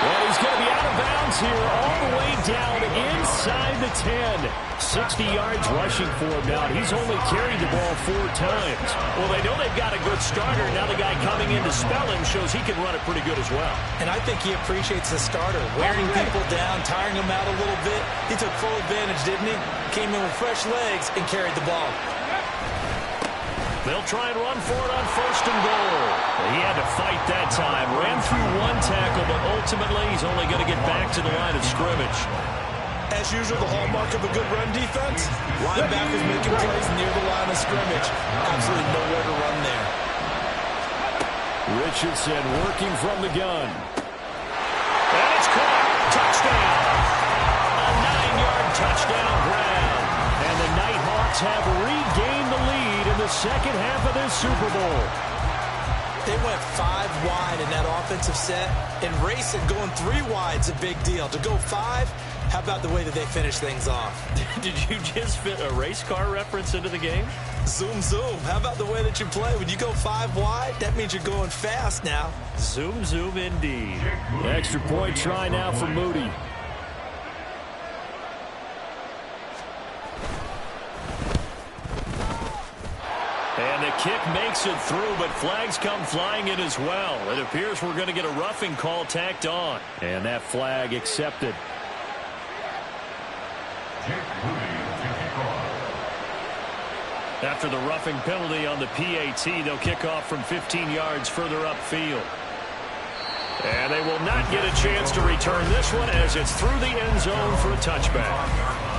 And he's going to be out of bounds here all the way down inside the 10. 60 yards rushing for him now. He's only carried the ball 4 times. Well, they know they've got a good starter. Now the guy coming in to spell him shows he can run it pretty good as well. And I think he appreciates the starter, wearing people down, tiring them out a little bit. He took full advantage, didn't he? Came in with fresh legs and carried the ball. They'll try and run for it on first and goal. He had to fight that time. Ran through 1 tackle, but ultimately he's only going to get back to the line of scrimmage. As usual, the hallmark of a good run defense, linebackers making plays near the line of scrimmage. Absolutely nowhere to run there. Richardson working from the gun. And it's caught. Touchdown. A 9-yard touchdown grab. And the Nighthawks have regained the lead in the second half of this Super Bowl. They went 5 wide in that offensive set, and racing going 3 wide's a big deal. To go 5, how about the way that they finish things off? Did you just fit a race car reference into the game? Zoom, zoom. How about the way that you play? When you go 5 wide, that means you're going fast now. Zoom, zoom indeed. Extra point try now for Moody. And the kick makes it through, but flags come flying in as well. It appears we're going to get a roughing call tacked on. And that flag accepted. After the roughing penalty on the PAT, they'll kick off from 15 yards further upfield. And they will not get a chance to return this one as it's through the end zone for a touchback.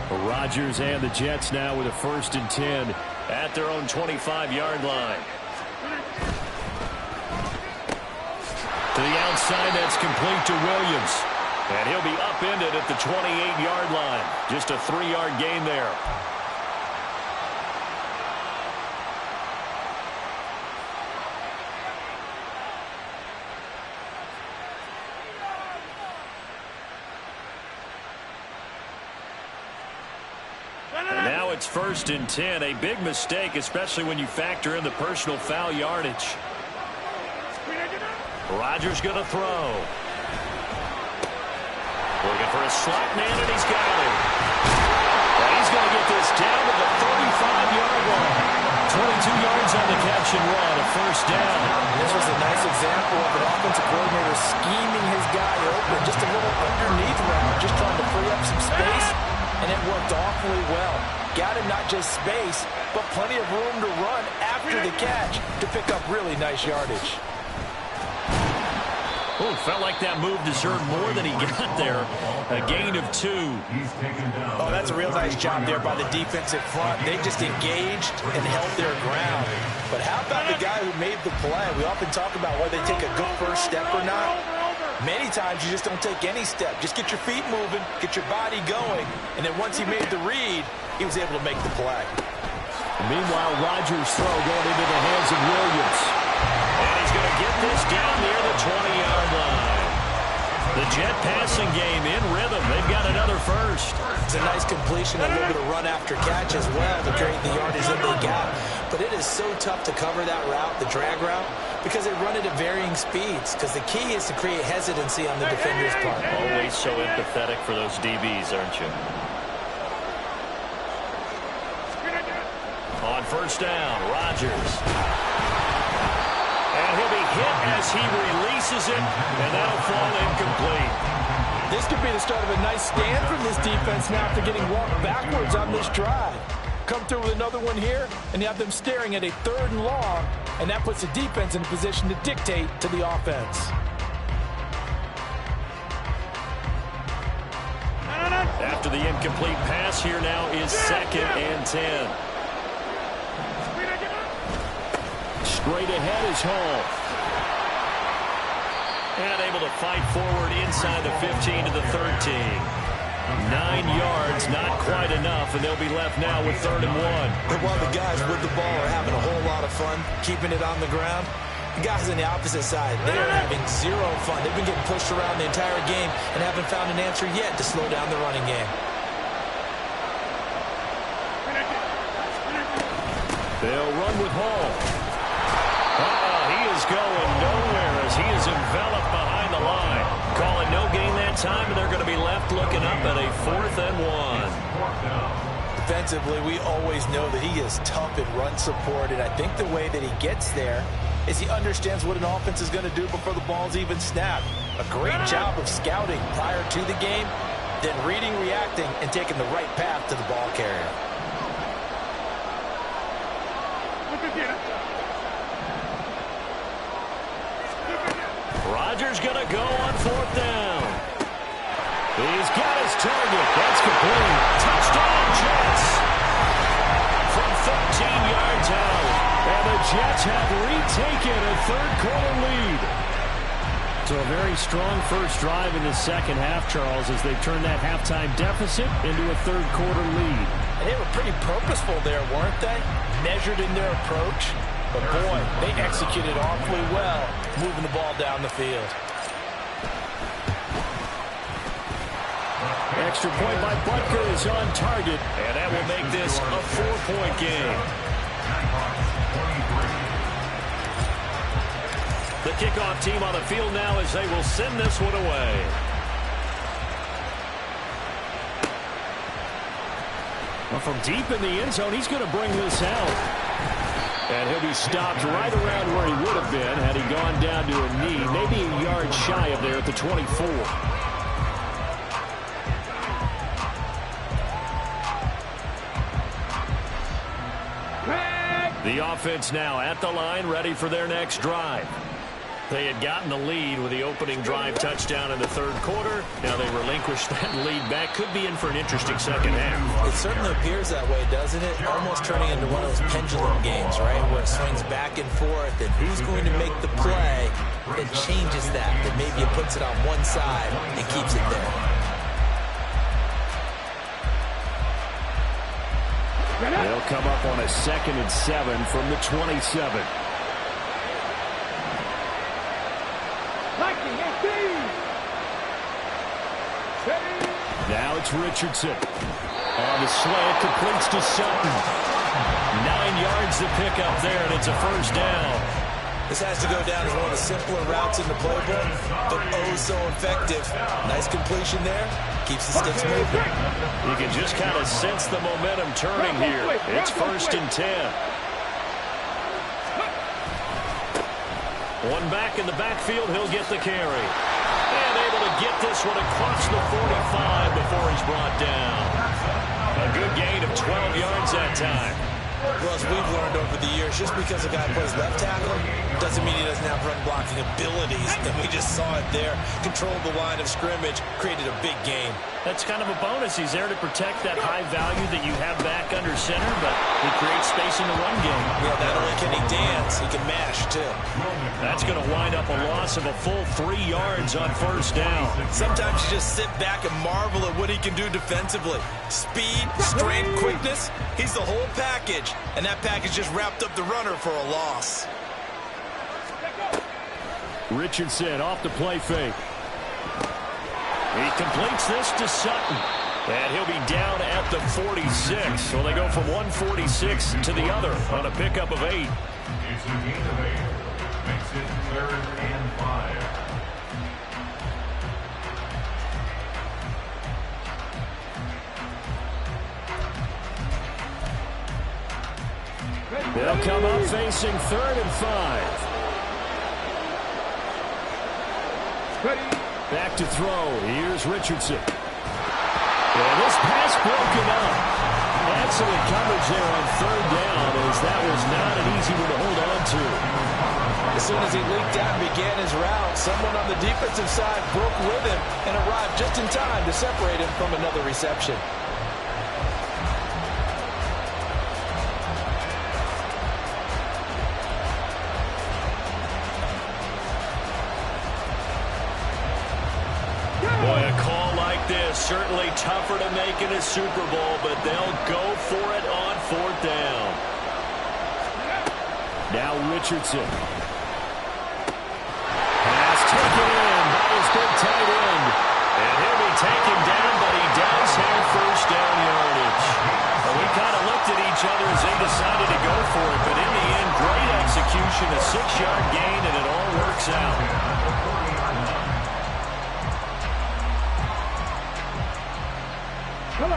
Rodgers and the Jets now with a 1st and 10 at their own 25-yard line. To the outside, that's complete to Williams. And he'll be upended at the 28-yard line. Just a 3-yard gain there. And now it's 1st and 10. A big mistake, especially when you factor in the personal foul yardage. Rodgers going to throw. Looking for a slot man, and he's got him. And he's going to get this down to the 35-yard line. 22 yards on the catch and run, a 1st down. This was a nice example of an offensive coordinator scheming his guy open. Just a little underneath route, just trying to free up some space, and it worked awfully well. Got him not just space, but plenty of room to run after the catch to pick up really nice yardage. Oh, felt like that move deserved more than he got there. A gain of 2. Oh, that's a real nice job there by the defensive front. They just engaged and held their ground. But how about the guy who made the play? We often talk about whether they take a good first step or not. Many times you just don't take any step. Just get your feet moving, get your body going, and then once he made the read, he was able to make the play. Meanwhile, Rodgers' throw going into the hands of Williams. And he's going to get this down near the 20-yard line. The Jet passing game in rhythm. They've got another first. It's a nice completion, a little bit of run after catch as well to create the yardage that they got. But it is so tough to cover that route, the drag route, because they run it at varying speeds. Because the key is to create hesitancy on the defender's part. Always so empathetic for those DBs, aren't you? On first down, Rodgers. And he'll be hit as he releases it, and that'll fall incomplete. This could be the start of a nice stand from this defense now after getting walked backwards on this drive. Come through with another one here, and you have them staring at a 3rd and long, and that puts the defense in a position to dictate to the offense. After the incomplete pass, here now is 2nd and 10. Straight ahead is Hall. And able to fight forward inside the 15 to the 13. 9 yards, not quite enough, and they'll be left now with 3rd and 1. And while the guys with the ball are having a whole lot of fun keeping it on the ground, the guys on the opposite side, they are having zero fun. They've been getting pushed around the entire game and haven't found an answer yet to slow down the running game. They'll run with Hall. He is going nowhere as he is enveloped behind the line. Calling no gain that time, and they're going to be left looking up at a 4th and 1. Defensively, we always know that he is tough in run support, and I think the way that he gets there is he understands what an offense is going to do before the ball's even snapped. A great job of scouting prior to the game, then reading, reacting, and taking the right path to the ball carrier. Rodgers going to go on 4th down. He's got his target. That's complete. Touchdown, Jets. From 13 yards out. And the Jets have retaken a 3rd quarter lead. So a very strong first drive in the second half, Charles, as they turn that halftime deficit into a 3rd quarter lead. And they were pretty purposeful there, weren't they? Measured in their approach. But boy, they executed awfully well, moving the ball down the field. Extra point by Butker is on target, and that will make this a 4-point game. The kickoff team on the field now as they will send this one away. Well, from deep in the end zone, he's going to bring this out. And he'll be stopped right around where he would have been had he gone down to a knee, maybe a yard shy of there at the 24. The offense now at the line, ready for their next drive. They had gotten the lead with the opening drive touchdown in the 3rd quarter. Now they relinquished that lead back. Could be in for an interesting second half. It certainly appears that way, doesn't it? Almost turning into one of those pendulum games, right? Where it swings back and forth, and who's going to make the play that changes that maybe it puts it on one side and keeps it there. They'll come up on a 2nd and 7 from the 27. Now it's Richardson. On the slant, completes to Sutton. 9 yards to pick up there, and it's a first down. This has to go down as one of the simpler routes in the playbook, but oh so effective. Nice completion there. Keeps the sticks moving. You can just kind of sense the momentum turning here. It's 1st and 10. One back in the backfield, he'll get the carry. And able to get this one across the 45 before he's brought down. A good gain of 12 yards that time. Well, as we've learned over the years, just because a guy plays left tackle doesn't mean he doesn't have run blocking abilities. And we just saw it there. Controlled the line of scrimmage, created a big gain. That's kind of a bonus. He's there to protect that high value that you have back under center, but he creates space in the run game. Yeah, not only can he dance, he can mash, too. That's going to wind up a loss of a full 3 yards on first down. Sometimes you just sit back and marvel at what he can do defensively. Speed, strength, quickness, he's the whole package. And that package just wrapped up the runner for a loss. Richardson off the play fake. He completes this to Sutton. And he'll be down at the 46. So they go from 146 to the other on a pickup of 8. It's a gain of 8. Makes it 3rd and 5. They'll come up facing 3rd and 5. Back to throw. Here's Richardson. And this pass broken up. Excellent coverage there on 3rd down, as that was not an easy one to hold on to. As soon as he leaked out and began his route, someone on the defensive side broke with him and arrived just in time to separate him from another reception. Boy, a call like this, certainly tougher to make in a Super Bowl, but they'll go for it on 4th down. Now Richardson. Pass taken in by his big tight end. And he'll be taken down, but he does have 1st down yardage. Well, we kind of looked at each other as they decided to go for it, but in the end, great execution, a 6-yard gain, and it all works out.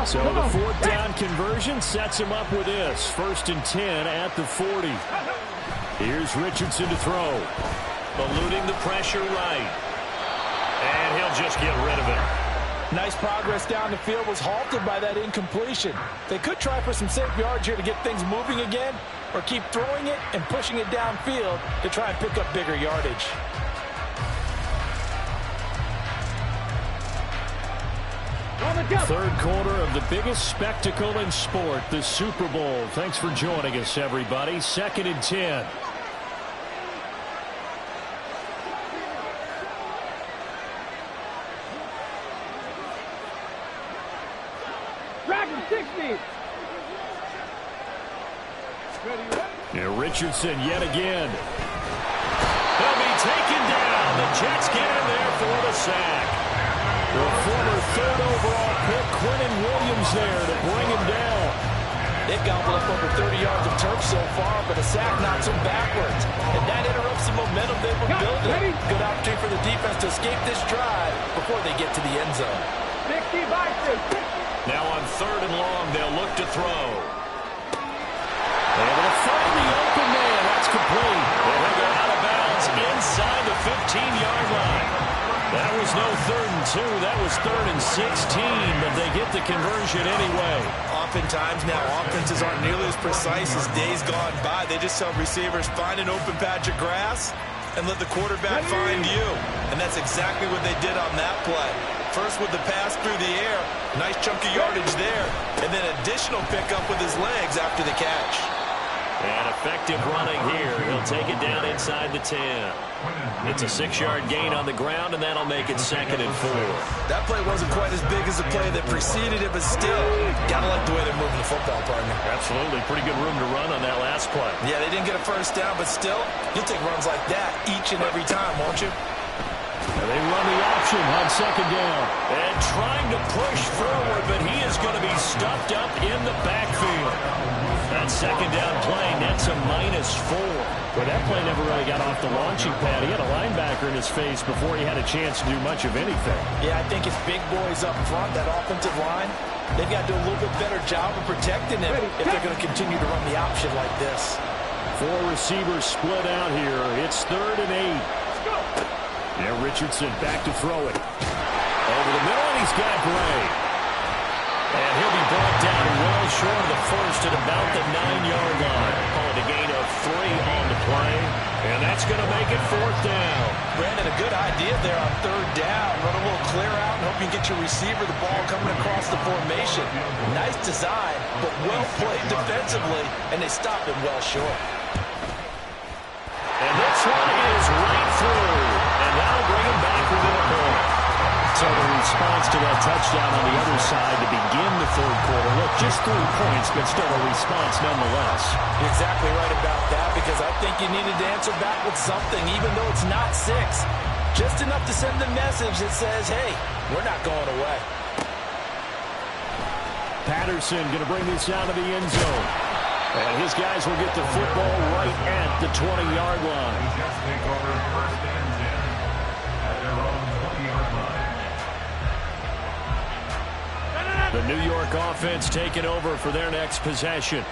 So the 4th down conversion sets him up with this. 1st and 10 at the 40. Here's Richardson to throw. Eluding the pressure right. And he'll just get rid of it. Nice progress down the field, was halted by that incompletion. They could try for some safe yards here to get things moving again, or keep throwing it and pushing it downfield to try and pick up bigger yardage. Third quarter of the biggest spectacle in sport, the Super Bowl. Thanks for joining us, everybody. 2nd and 10. Dragon 60. Now Richardson yet again. He'll be taken down. The Jets get him there for the sack. The former 3rd overall pick, Quinnen Williams, there to bring him down. They've gobbled up over 30 yards of turf so far, but a sack knocks them backwards. And that interrupts the momentum they were building. Good opportunity for the defense to escape this drive before they get to the end zone. 60 by 60. Now on 3rd and long, they'll look to throw. Able to find the open man. That's complete. They'll go out of bounds inside the 15-yard line. That was no 3rd and 2. That was 3rd and 16, but they get the conversion anyway. Oftentimes now, offenses aren't nearly as precise as days gone by. They just tell receivers, find an open patch of grass and let the quarterback find you. And that's exactly what they did on that play. First with the pass through the air, nice chunk of yardage there, and then additional pickup with his legs after the catch. And effective running here. He'll take it down inside the 10. It's a 6-yard gain on the ground, and that'll make it 2nd and 4. That play wasn't quite as big as the play that preceded it, but still, gotta like the way they're moving the football, partner. Absolutely. Pretty good room to run on that last play. Yeah, they didn't get a 1st down, but still, you'll take runs like that each and every time, won't you? And they run the option on 2nd down. And trying to push forward, but he is going to be stuffed up in the backfield. That 2nd down play nets a -4. But that play never really got off the launching pad. He had a linebacker in his face before he had a chance to do much of anything. Yeah, I think it's big boys up front, that offensive line. They've got to do a little bit better job of protecting him if they're going to continue to run the option like this. 4 receivers split out here. It's 3rd and 8. Now Richardson back to throw it. Over the middle, and he's got Gray. And he'll be brought down well short of the 1st at about the 9-yard line. Calling a gain of 3 on the play. And that's going to make it 4th down. Brandon, a good idea there on 3rd down. Run a little clear out and hope you get your receiver the ball coming across the formation. Nice design, but well played defensively, and they stop him well short. And this one is right through. And that'll bring him back within a point. So the response to that touchdown on the other side to begin the 3rd quarter. Look, just 3 points, but still a response nonetheless. You're exactly right about that, because I think you needed to answer back with something, even though it's not 6. Just enough to send a message that says, hey, We're not going away. Patterson going to bring this out of the end zone. And his guys will get the football right at the 20-yard line. The Jets take over first and 10 at their own 20-yard line. The New York offense taking over for their next possession.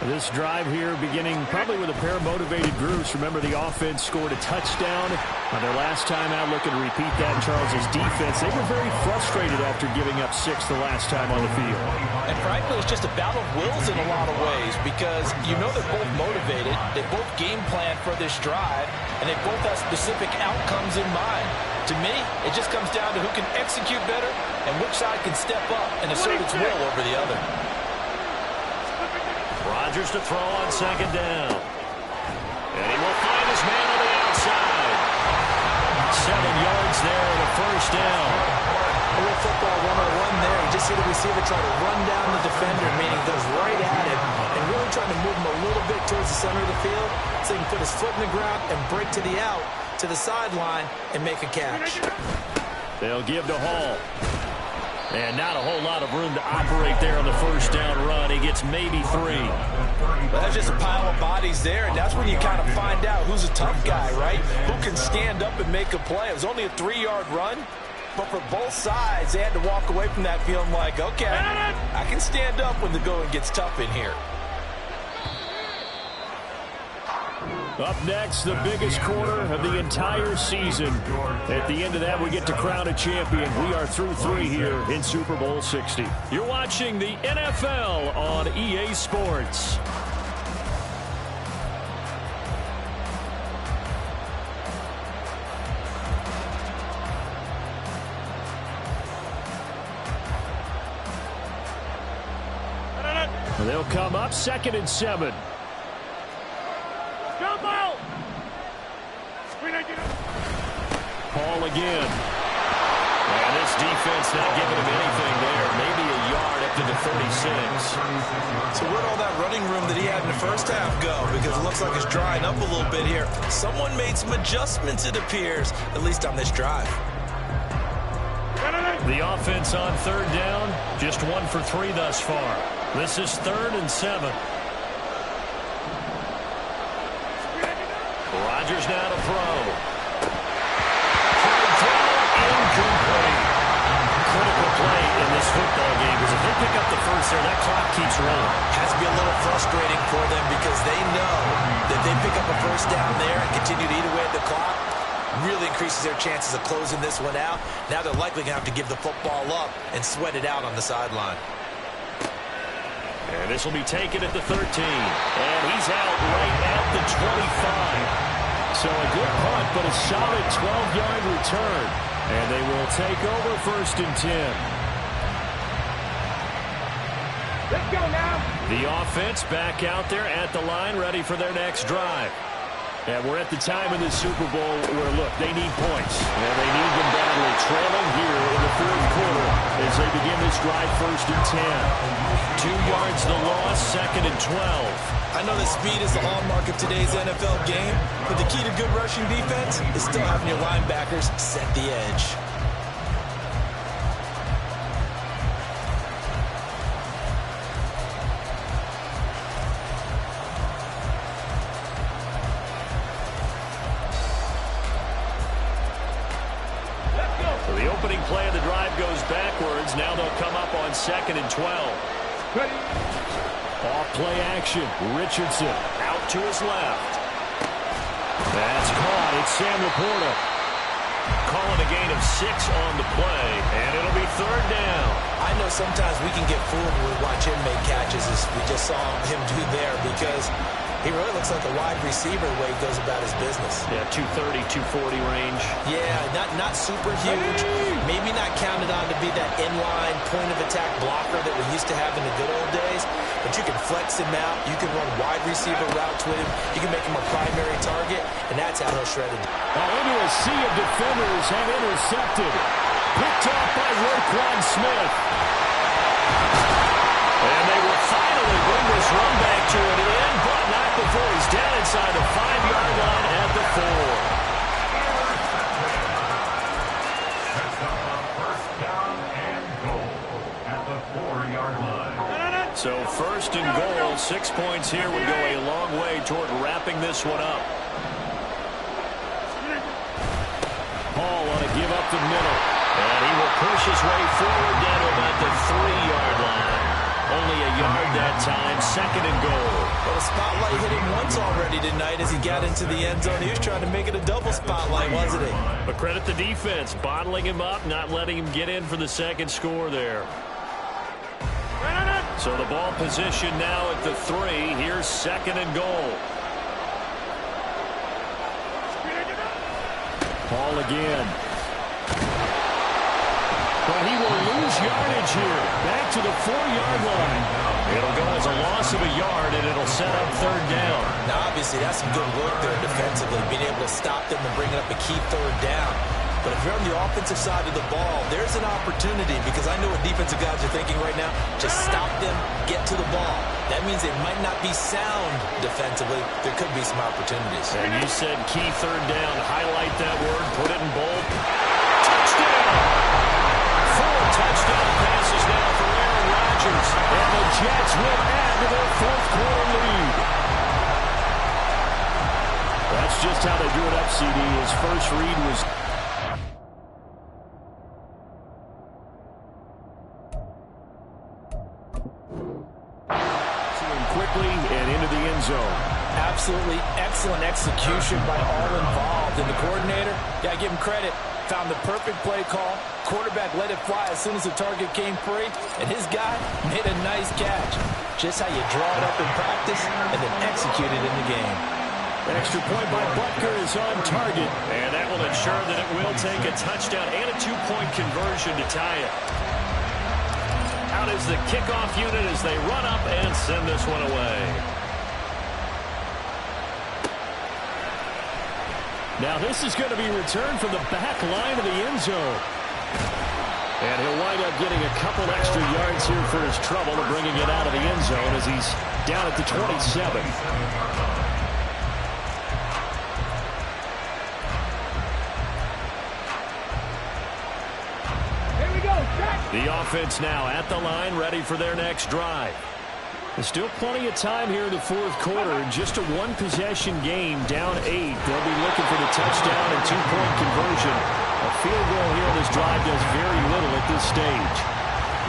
This drive here beginning probably with a pair of motivated groups. Remember, the offense scored a touchdown on their last time out. Looking to repeat that. Charles' defense, they were very frustrated after giving up 6 the last time on the field. And frankly, it's just a battle of wills in a lot of ways because you know they're both motivated. They both game plan for this drive, and they both have specific outcomes in mind. To me, it just comes down to who can execute better and which side can step up and assert its will over the other. Rodgers to throw on second down. And he will find his man on the outside. 7 yards there and a first down. A little football 101 there. You just see the receiver try to run down the defender, meaning goes right at him, and really trying to move him a little bit towards the center of the field so he can put his foot in the ground and break to the out, to the sideline, and make a catch. They'll give to Hall. And not a whole lot of room to operate there on the first down run. He gets maybe 3. Well, that's just a pile of bodies there, and that's when you kind of find out who's a tough guy, right? Who can stand up and make a play. It was only a 3-yard run, but for both sides, they had to walk away from that feeling like, okay, I can stand up when the going gets tough in here. Up next, the biggest quarter of the entire season. At the end of that, we get to crown a champion. We are through 3 here in Super Bowl 60. You're watching the NFL on EA Sports. They'll come up 2nd and 7. Hall again. And this defense not giving him anything there. Maybe a yard up to the 36. So where'd all that running room that he had in the first half go? Because it looks like it's drying up a little bit here. Someone made some adjustments, it appears, at least on this drive. The offense on 3rd down, just 1 for 3 thus far. This is 3rd and 7. Rodgers now to throw. Critical play in this football game because if they pick up the first there, that clock keeps rolling. Has to be a little frustrating for them because they know that they pick up a first down there and continue to eat away at the clock, really increases their chances of closing this one out. Now they're likely going to have to give the football up and sweat it out on the sideline. And this will be taken at the 13. And he's out right at the 25. So a good punt, but a solid 12-yard return. And they will take over 1st and 10. Let's go now. The offense back out there at the line, ready for their next drive. And we're at the time in the Super Bowl where, look, they need points. And they need them badly, trailing here in the 4th quarter as they begin this drive 1st and 10. 2 yards the loss, 2nd and 12. I know that speed is the hallmark of today's NFL game, but the key to good rushing defense is still having your linebackers set the edge. So the opening play of the drive goes backwards. Now they'll come up on 2nd and 12. Ready. Off play action. Richardson out to his left. That's caught. It's Sam Laporta. Calling a gain of 6 on the play, and it'll be 3rd down. I know sometimes we can get fooled when we watch him make catches, as we just saw him do there, because he really looks like a wide receiver the way he goes about his business. Yeah, 230, 240 range. Yeah, not super huge. Maybe not counted on to be that inline point-of-attack blocker that we used to have in the good old days. But you can flex him out. You can run wide receiver routes with him. You can make him a primary target, and that's how he'll shred it. Now into a sea of defenders have intercepted. Picked off by Roquan Smith. And they will finally bring this run back to an end, but not before he's down inside the 5-yard line at the 4. first and goal. 6 points here would go a long way toward wrapping this one up. Paul on a give up the middle. And he will push his way forward down to about the 3-yard line. Only a yard that time. Second and goal. Well, the spotlight hit him once already tonight as he got into the end zone. He was trying to make it a double spotlight, wasn't he? But credit the defense, bottling him up, not letting him get in for the second score there. So the ball position now at the 3. Here's second and goal. Paul again. But he will lose yardage here. Back to the 4-yard line. It'll go as a loss of a yard, and it'll set up third down. Now, obviously, that's some good work there defensively, being able to stop them and bring up a key third down. But if you're on the offensive side of the ball, there's an opportunity, because I know what defensive guys are thinking right now. Just stop them, get to the ball. That means they might not be sound defensively. There could be some opportunities. And you said key third down. Highlight that word. Put it in bold. Touchdown! 4 touchdown passes now for Aaron Rodgers. And the Jets will add to their fourth-quarter lead. That's just how they drew it up, CD. His first read was... quickly and into the end zone. Absolutely excellent execution by all involved. And the coordinator, got to give him credit, found the perfect play call. Quarterback let it fly as soon as the target came free, and his guy made a nice catch. Just how you draw it up in practice and then execute it in the game. An extra point by Butker is on target, and that will ensure that it will take a touchdown and a 2-point conversion to tie it. Out is the kickoff unit as they run up and send this one away. Now this is going to be returned from the back line of the end zone. And he'll wind up getting a couple extra yards here for his trouble and bringing it out of the end zone as he's down at the 27. The offense now at the line, ready for their next drive. There's still plenty of time here in the fourth quarter. Just a one-possession game, down 8. They'll be looking for the touchdown and 2-point conversion. A field goal here on this drive does very little at this stage.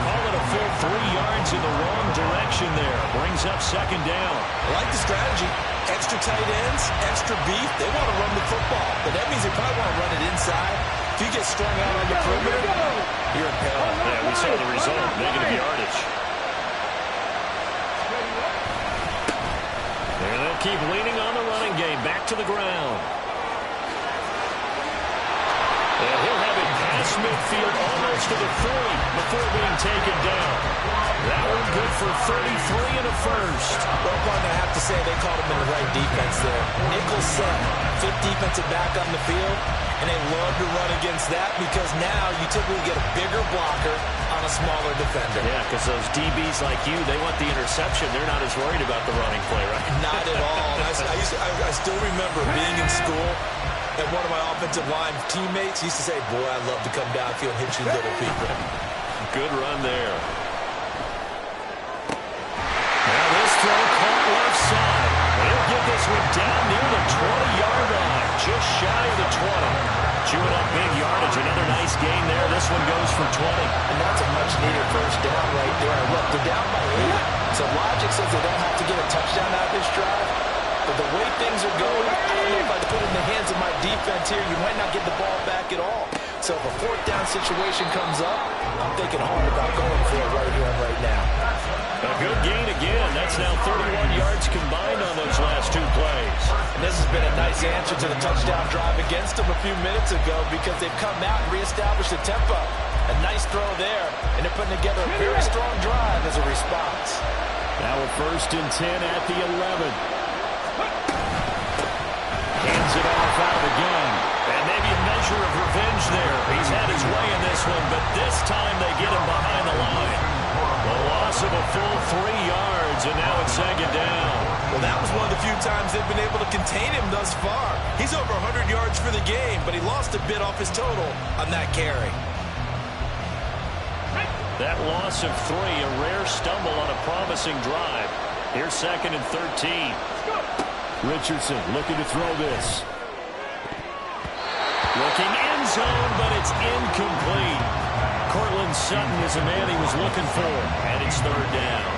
Call it a full 3 yards in the wrong direction there. Brings up second down. I like the strategy. Extra tight ends, extra beef. They want to run the football, but that means they probably want to run it inside. If you get strung out on the perimeter, you're in peril. Yeah, we saw the result. Negative yardage. And they'll keep leaning on the running game. Back to the ground. And he'll have it past midfield almost to the 30 before being taken down. That one good for 33 and a first. Well, partner, I have to say they called him in the right defense there. Nickel set, 5th defensive back on the field, and they love to run against that because now you typically get a bigger blocker on a smaller defender. Yeah, because those DBs like you, they want the interception. They're not as worried about the running play, right? Not at all. I still remember being in school, and one of my offensive line teammates used to say, boy, I love to come downfield and hit you little people. Good run there. Now this throw caught left side. He'll get this one down near the 20-yard line, just shy of the 20. Chewing up big yardage. Another nice gain there. This one goes for 20. And that's a much-needed first down right there. And look, they're down by 8. So logic says they don't have to get a touchdown out of this drive. But the way things are going, I don't know if I'd put it in the hands of my defense here. You might not get the ball back at all. So if a 4th down situation comes up, I'm thinking hard about going for it right here and right now. A good gain again. That's now 31 yards combined on those last 2 plays. And this has been a nice answer to the touchdown drive against them a few minutes ago because they've come out and reestablished the tempo. A nice throw there, and they're putting together a very strong drive as a response. Now a 1st and 10 at the 11. Hands it off out of the gun. And maybe a measure of revenge there. He's had his way in this one, but this time they get him behind the line. The loss of a full 3 yards, and now it's second down. Well, that was one of the few times they've been able to contain him thus far. He's over 100 yards for the game, but he lost a bit off his total on that carry. That loss of 3, a rare stumble on a promising drive. Here's 2nd and 13. Richardson looking to throw this. Looking end zone, but it's incomplete. Cortland Sutton is the man he was looking for, and it's 3rd down.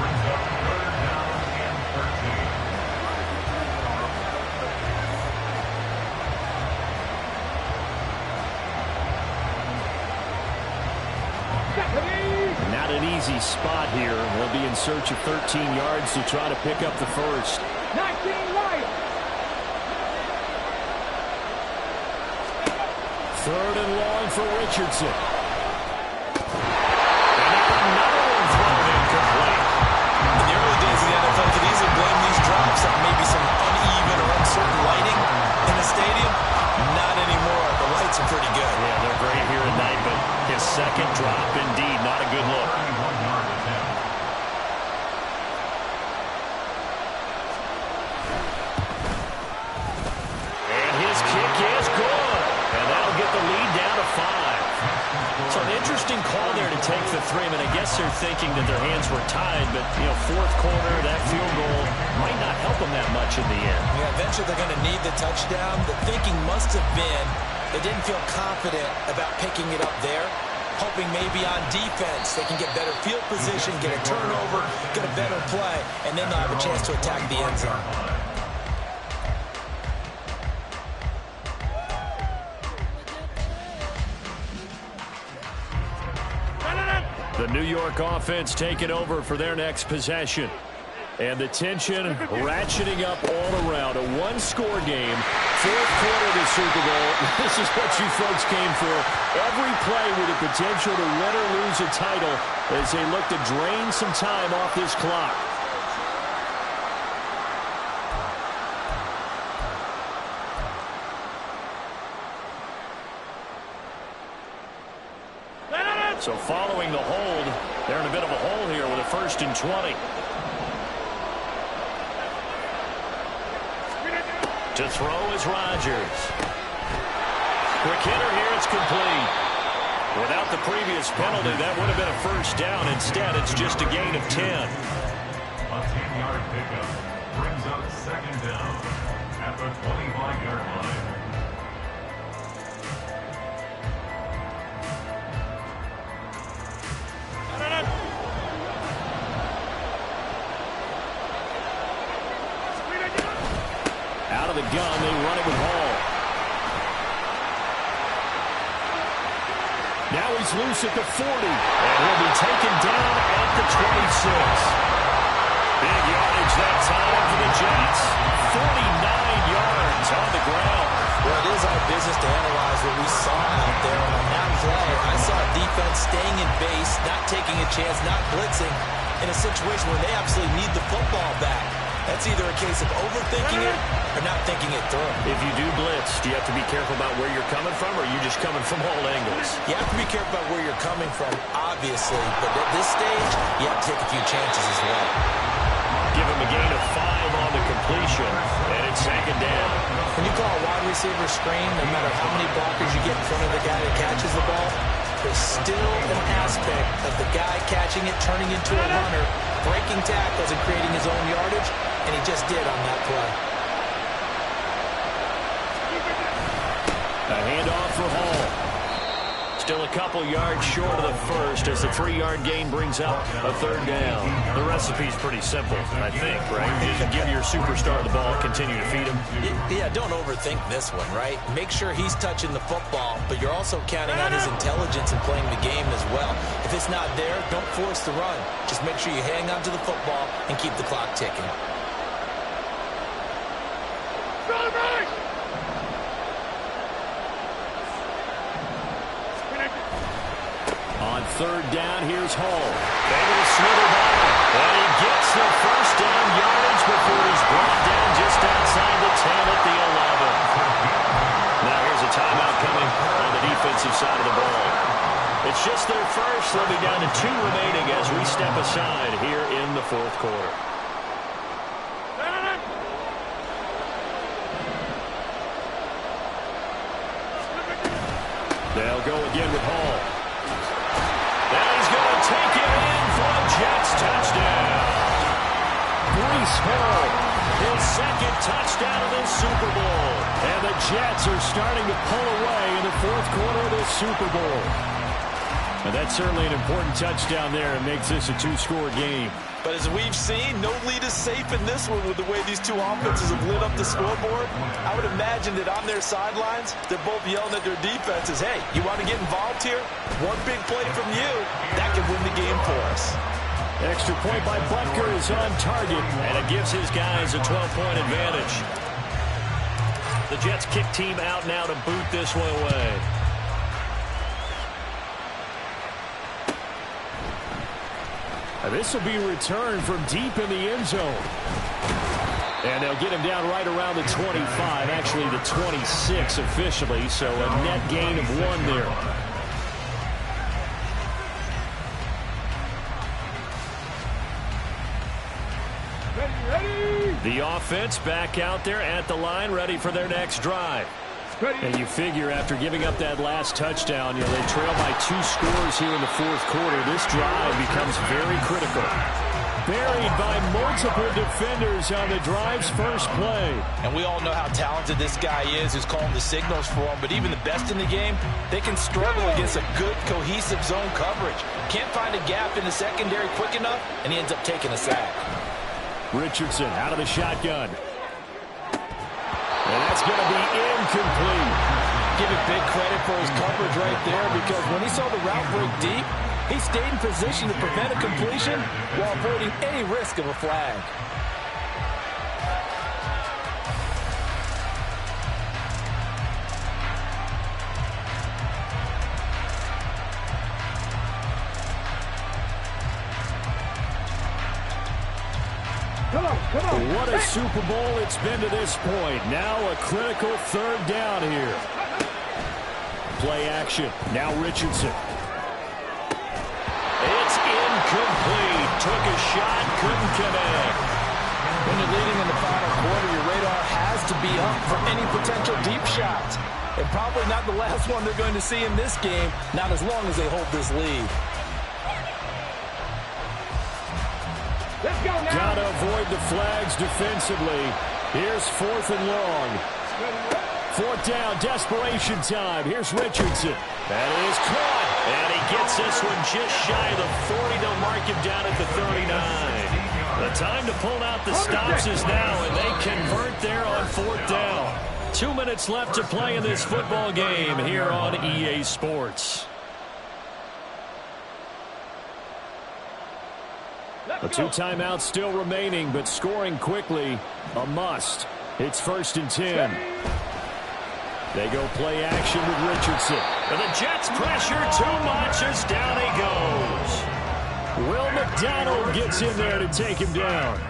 Brings up 3rd down and 13. Not an easy spot here. They'll be in search of 13 yards to try to pick up the first. 19 Lions. 3rd and long for Richardson. And another one thrown incomplete. In the early days of the NFL, you could easily blame these drops on maybe some uneven or uncertain lighting in the stadium. Not anymore. The lights are pretty good. Yeah, they're great here at night, but his 2nd drop, indeed, not a good look. 31-yard attempt. And his kick is good. And that'll get the lead down to 5. So an interesting call there to take the 3. I mean, I guess they're thinking that their hands were tied, but, 4th quarter, that field goal might not help them that much in the end. Yeah, eventually they're going to need the touchdown. The thinking must have been they didn't feel confident about picking it up there, hoping maybe on defense they can get better field position, get a turnover, get a better play, and then they'll have a chance to attack the end zone. The New York offense taking over for their next possession. And the tension ratcheting up all around. A one-score game, 4th quarter of the Super Bowl. This is what you folks came for. Every play with the potential to win or lose a title as they look to drain some time off this clock. So following the hold, they're in a bit of a hole here with a 1st and 20. To throw is Rodgers. Quick hitter here, it's complete. Without the previous penalty, that would have been a 1st down. Instead, it's just a gain of 10. A 10-yard pickup brings up 2nd down at the 25-yard line. Out of the gun, they run it with Hall. Now he's loose at the 40, and he'll be taken down at the 26. Big yardage that time for the Jets. 49 yards on the ground. Well, it is our business to analyze what we saw out there. And on that play, I saw defense staying in base, not taking a chance, not blitzing, in a situation where they absolutely need the football back. That's either a case of overthinking it or not thinking it through. If you do blitz, do you have to be careful about where you're coming from, or are you just coming from all angles? You have to be careful about where you're coming from, obviously. But at this stage, you have to take a few chances as well. Give him a gain of 5 on the completion, and it's 2nd down. When you call a wide receiver screen, no matter how many blockers you get in front of the guy that catches the ball, there's still an aspect of the guy catching it, turning into a runner, breaking tackles and creating his own yardage, and he just did on that play. A handoff for Hall. Still a couple yards short of the first as the 3-yard gain brings up a 3rd down. The recipe's pretty simple, I think, right? Just give your superstar the ball, continue to feed him. Yeah, don't overthink this one, right? Make sure he's touching the football, but you're also counting on his intelligence in playing the game as well. If it's not there, don't force the run. Just make sure you hang on to the football and keep the clock ticking. On 3rd down, here's Hall. Able to slither by, and he gets the 1st down yardage before he's brought down just outside the 10 at the 11. Now here's a timeout coming on the defensive side of the ball. It's just their first. They'll be down to 2 remaining as we step aside here in the 4th quarter. They'll go again with Hall. take it in for a Jets touchdown. Breece Hall, his second touchdown of this Super Bowl. And the Jets are starting to pull away in the fourth quarter of this Super Bowl. And that's certainly an important touchdown there. It makes this a two-score game. But as we've seen, no lead is safe in this one with the way these two offenses have lit up the scoreboard. I would imagine that on their sidelines, they're both yelling at their defenses, hey, you want to get involved here? One big play from you, that could win the game for us. Extra point by Butker is on target, and it gives his guys a 12-point advantage. The Jets kick team out now to boot this one away. This will be returned from deep in the end zone. And they'll get him down right around the 25, actually the 26 officially, so a net gain of 1 there. Ready. The offense back out there at the line, ready for their next drive. And you figure after giving up that last touchdown, they trail by 2 scores here in the fourth quarter. This drive becomes very critical. Buried by multiple defenders on the drive's first play. And we all know how talented this guy is who's calling the signals for him. But even the best in the game, they can struggle against a good, cohesive zone coverage. Can't find a gap in the secondary quick enough, and he ends up taking a sack. Richardson out of the shotgun. And that's going to be incomplete. Give it big credit for his coverage right there, because when he saw the route break deep, he stayed in position to prevent a completion while avoiding any risk of a flag. Come on. What a Super Bowl it's been to this point. Now a critical third down here. Play action. Now Richardson. It's incomplete. Took a shot, couldn't connect. When you're leading in the final quarter, your radar has to be up for any potential deep shots. And probably not the last one they're going to see in this game, not as long as they hold this lead. Let's go now. Gotta avoid the flags defensively. Here's 4th and long. 4th down, desperation time. Here's Richardson. That is caught. And he gets this one just shy of the 40. They'll mark him down at the 39. The time to pull out the stops is now, and they convert there on 4th down. 2 minutes left to play in this football game here on EA Sports. A 2 timeouts still remaining, but scoring quickly, a must. It's 1st and 10. They go play action with Richardson. And the Jets pressure too much as down he goes. Will McDonald gets in there to take him down.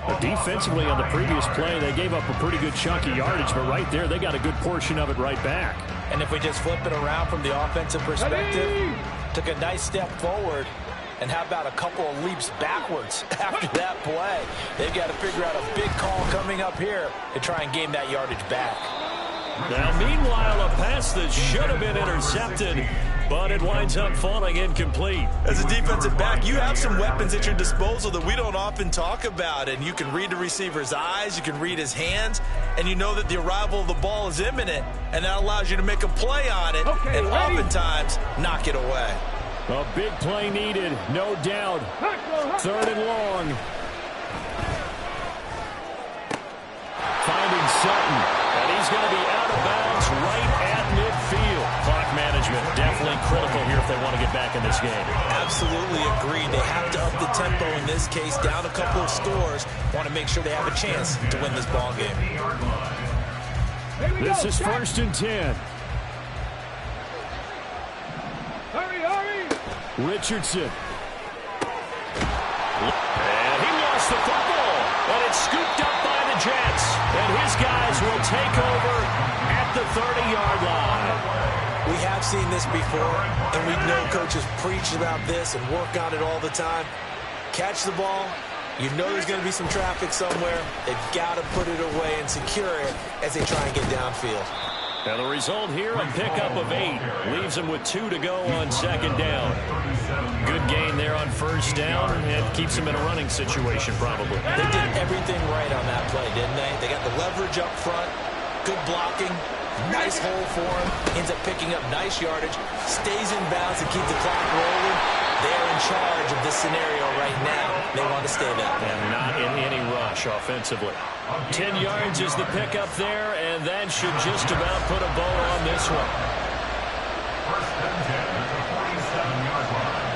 But defensively on the previous play, they gave up a pretty good chunk of yardage, but right there, they got a good portion of it right back. And if we just flip it around from the offensive perspective, took a nice step forward. And how about a couple of leaps backwards after that play? They've got to figure out a big call coming up here to try and gain that yardage back. Now, meanwhile, a pass that should have been intercepted, but it winds up falling incomplete. As a defensive back, you have some weapons at your disposal that we don't often talk about. And you can read the receiver's eyes, you can read his hands, and you know that the arrival of the ball is imminent. And that allows you to make a play on it, and oftentimes knock it away. A big play needed, no doubt. 3rd and long. Finding Sutton. And he's going to be out of bounds right at midfield. Clock management definitely critical here if they want to get back in this game. Absolutely agreed. They have to up the tempo in this case, down a couple of scores. Want to make sure they have a chance to win this ball game. This is 1st and 10. Richardson. And he lost the football. And it's scooped up by the Jets. And his guys will take over at the 30-yard line. We have seen this before, and we know coaches preach about this and work on it all the time. Catch the ball. You know there's going to be some traffic somewhere. They've got to put it away and secure it as they try and get downfield. And the result here, a pickup of 8. Leaves them with 2 to go on 2nd down. good gain there on first down, and keeps him in a running situation probably. They did everything right on that play, didn't they? They got the leverage up front, good blocking, nice hole for him, ends up picking up nice yardage, stays in bounds to keep the clock rolling. They're in charge of this scenario right now. They want to stay that way. And not in any rush offensively. 10 yards is the pickup there, and that should just about put a bow on this one. First and 10 at the 47-yard line.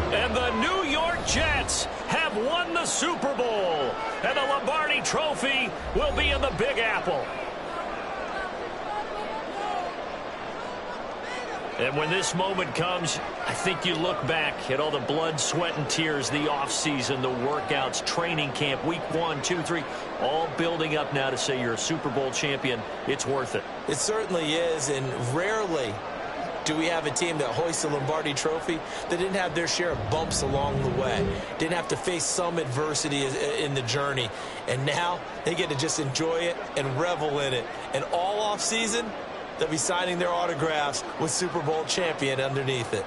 And the New York Jets have won the Super Bowl. And the Lombardi Trophy will be in the Big Apple. And when this moment comes, I think you look back at all the blood, sweat, and tears, the offseason, the workouts, training camp, week 1, 2, 3, all building up now to say you're a Super Bowl champion. It's worth it. It certainly is, and rarely do we have a team that hoists the Lombardi Trophy that didn't have their share of bumps along the way, didn't have to face some adversity in the journey, and now they get to just enjoy it and revel in it. And all offseason, they'll be signing their autographs with Super Bowl champion underneath it.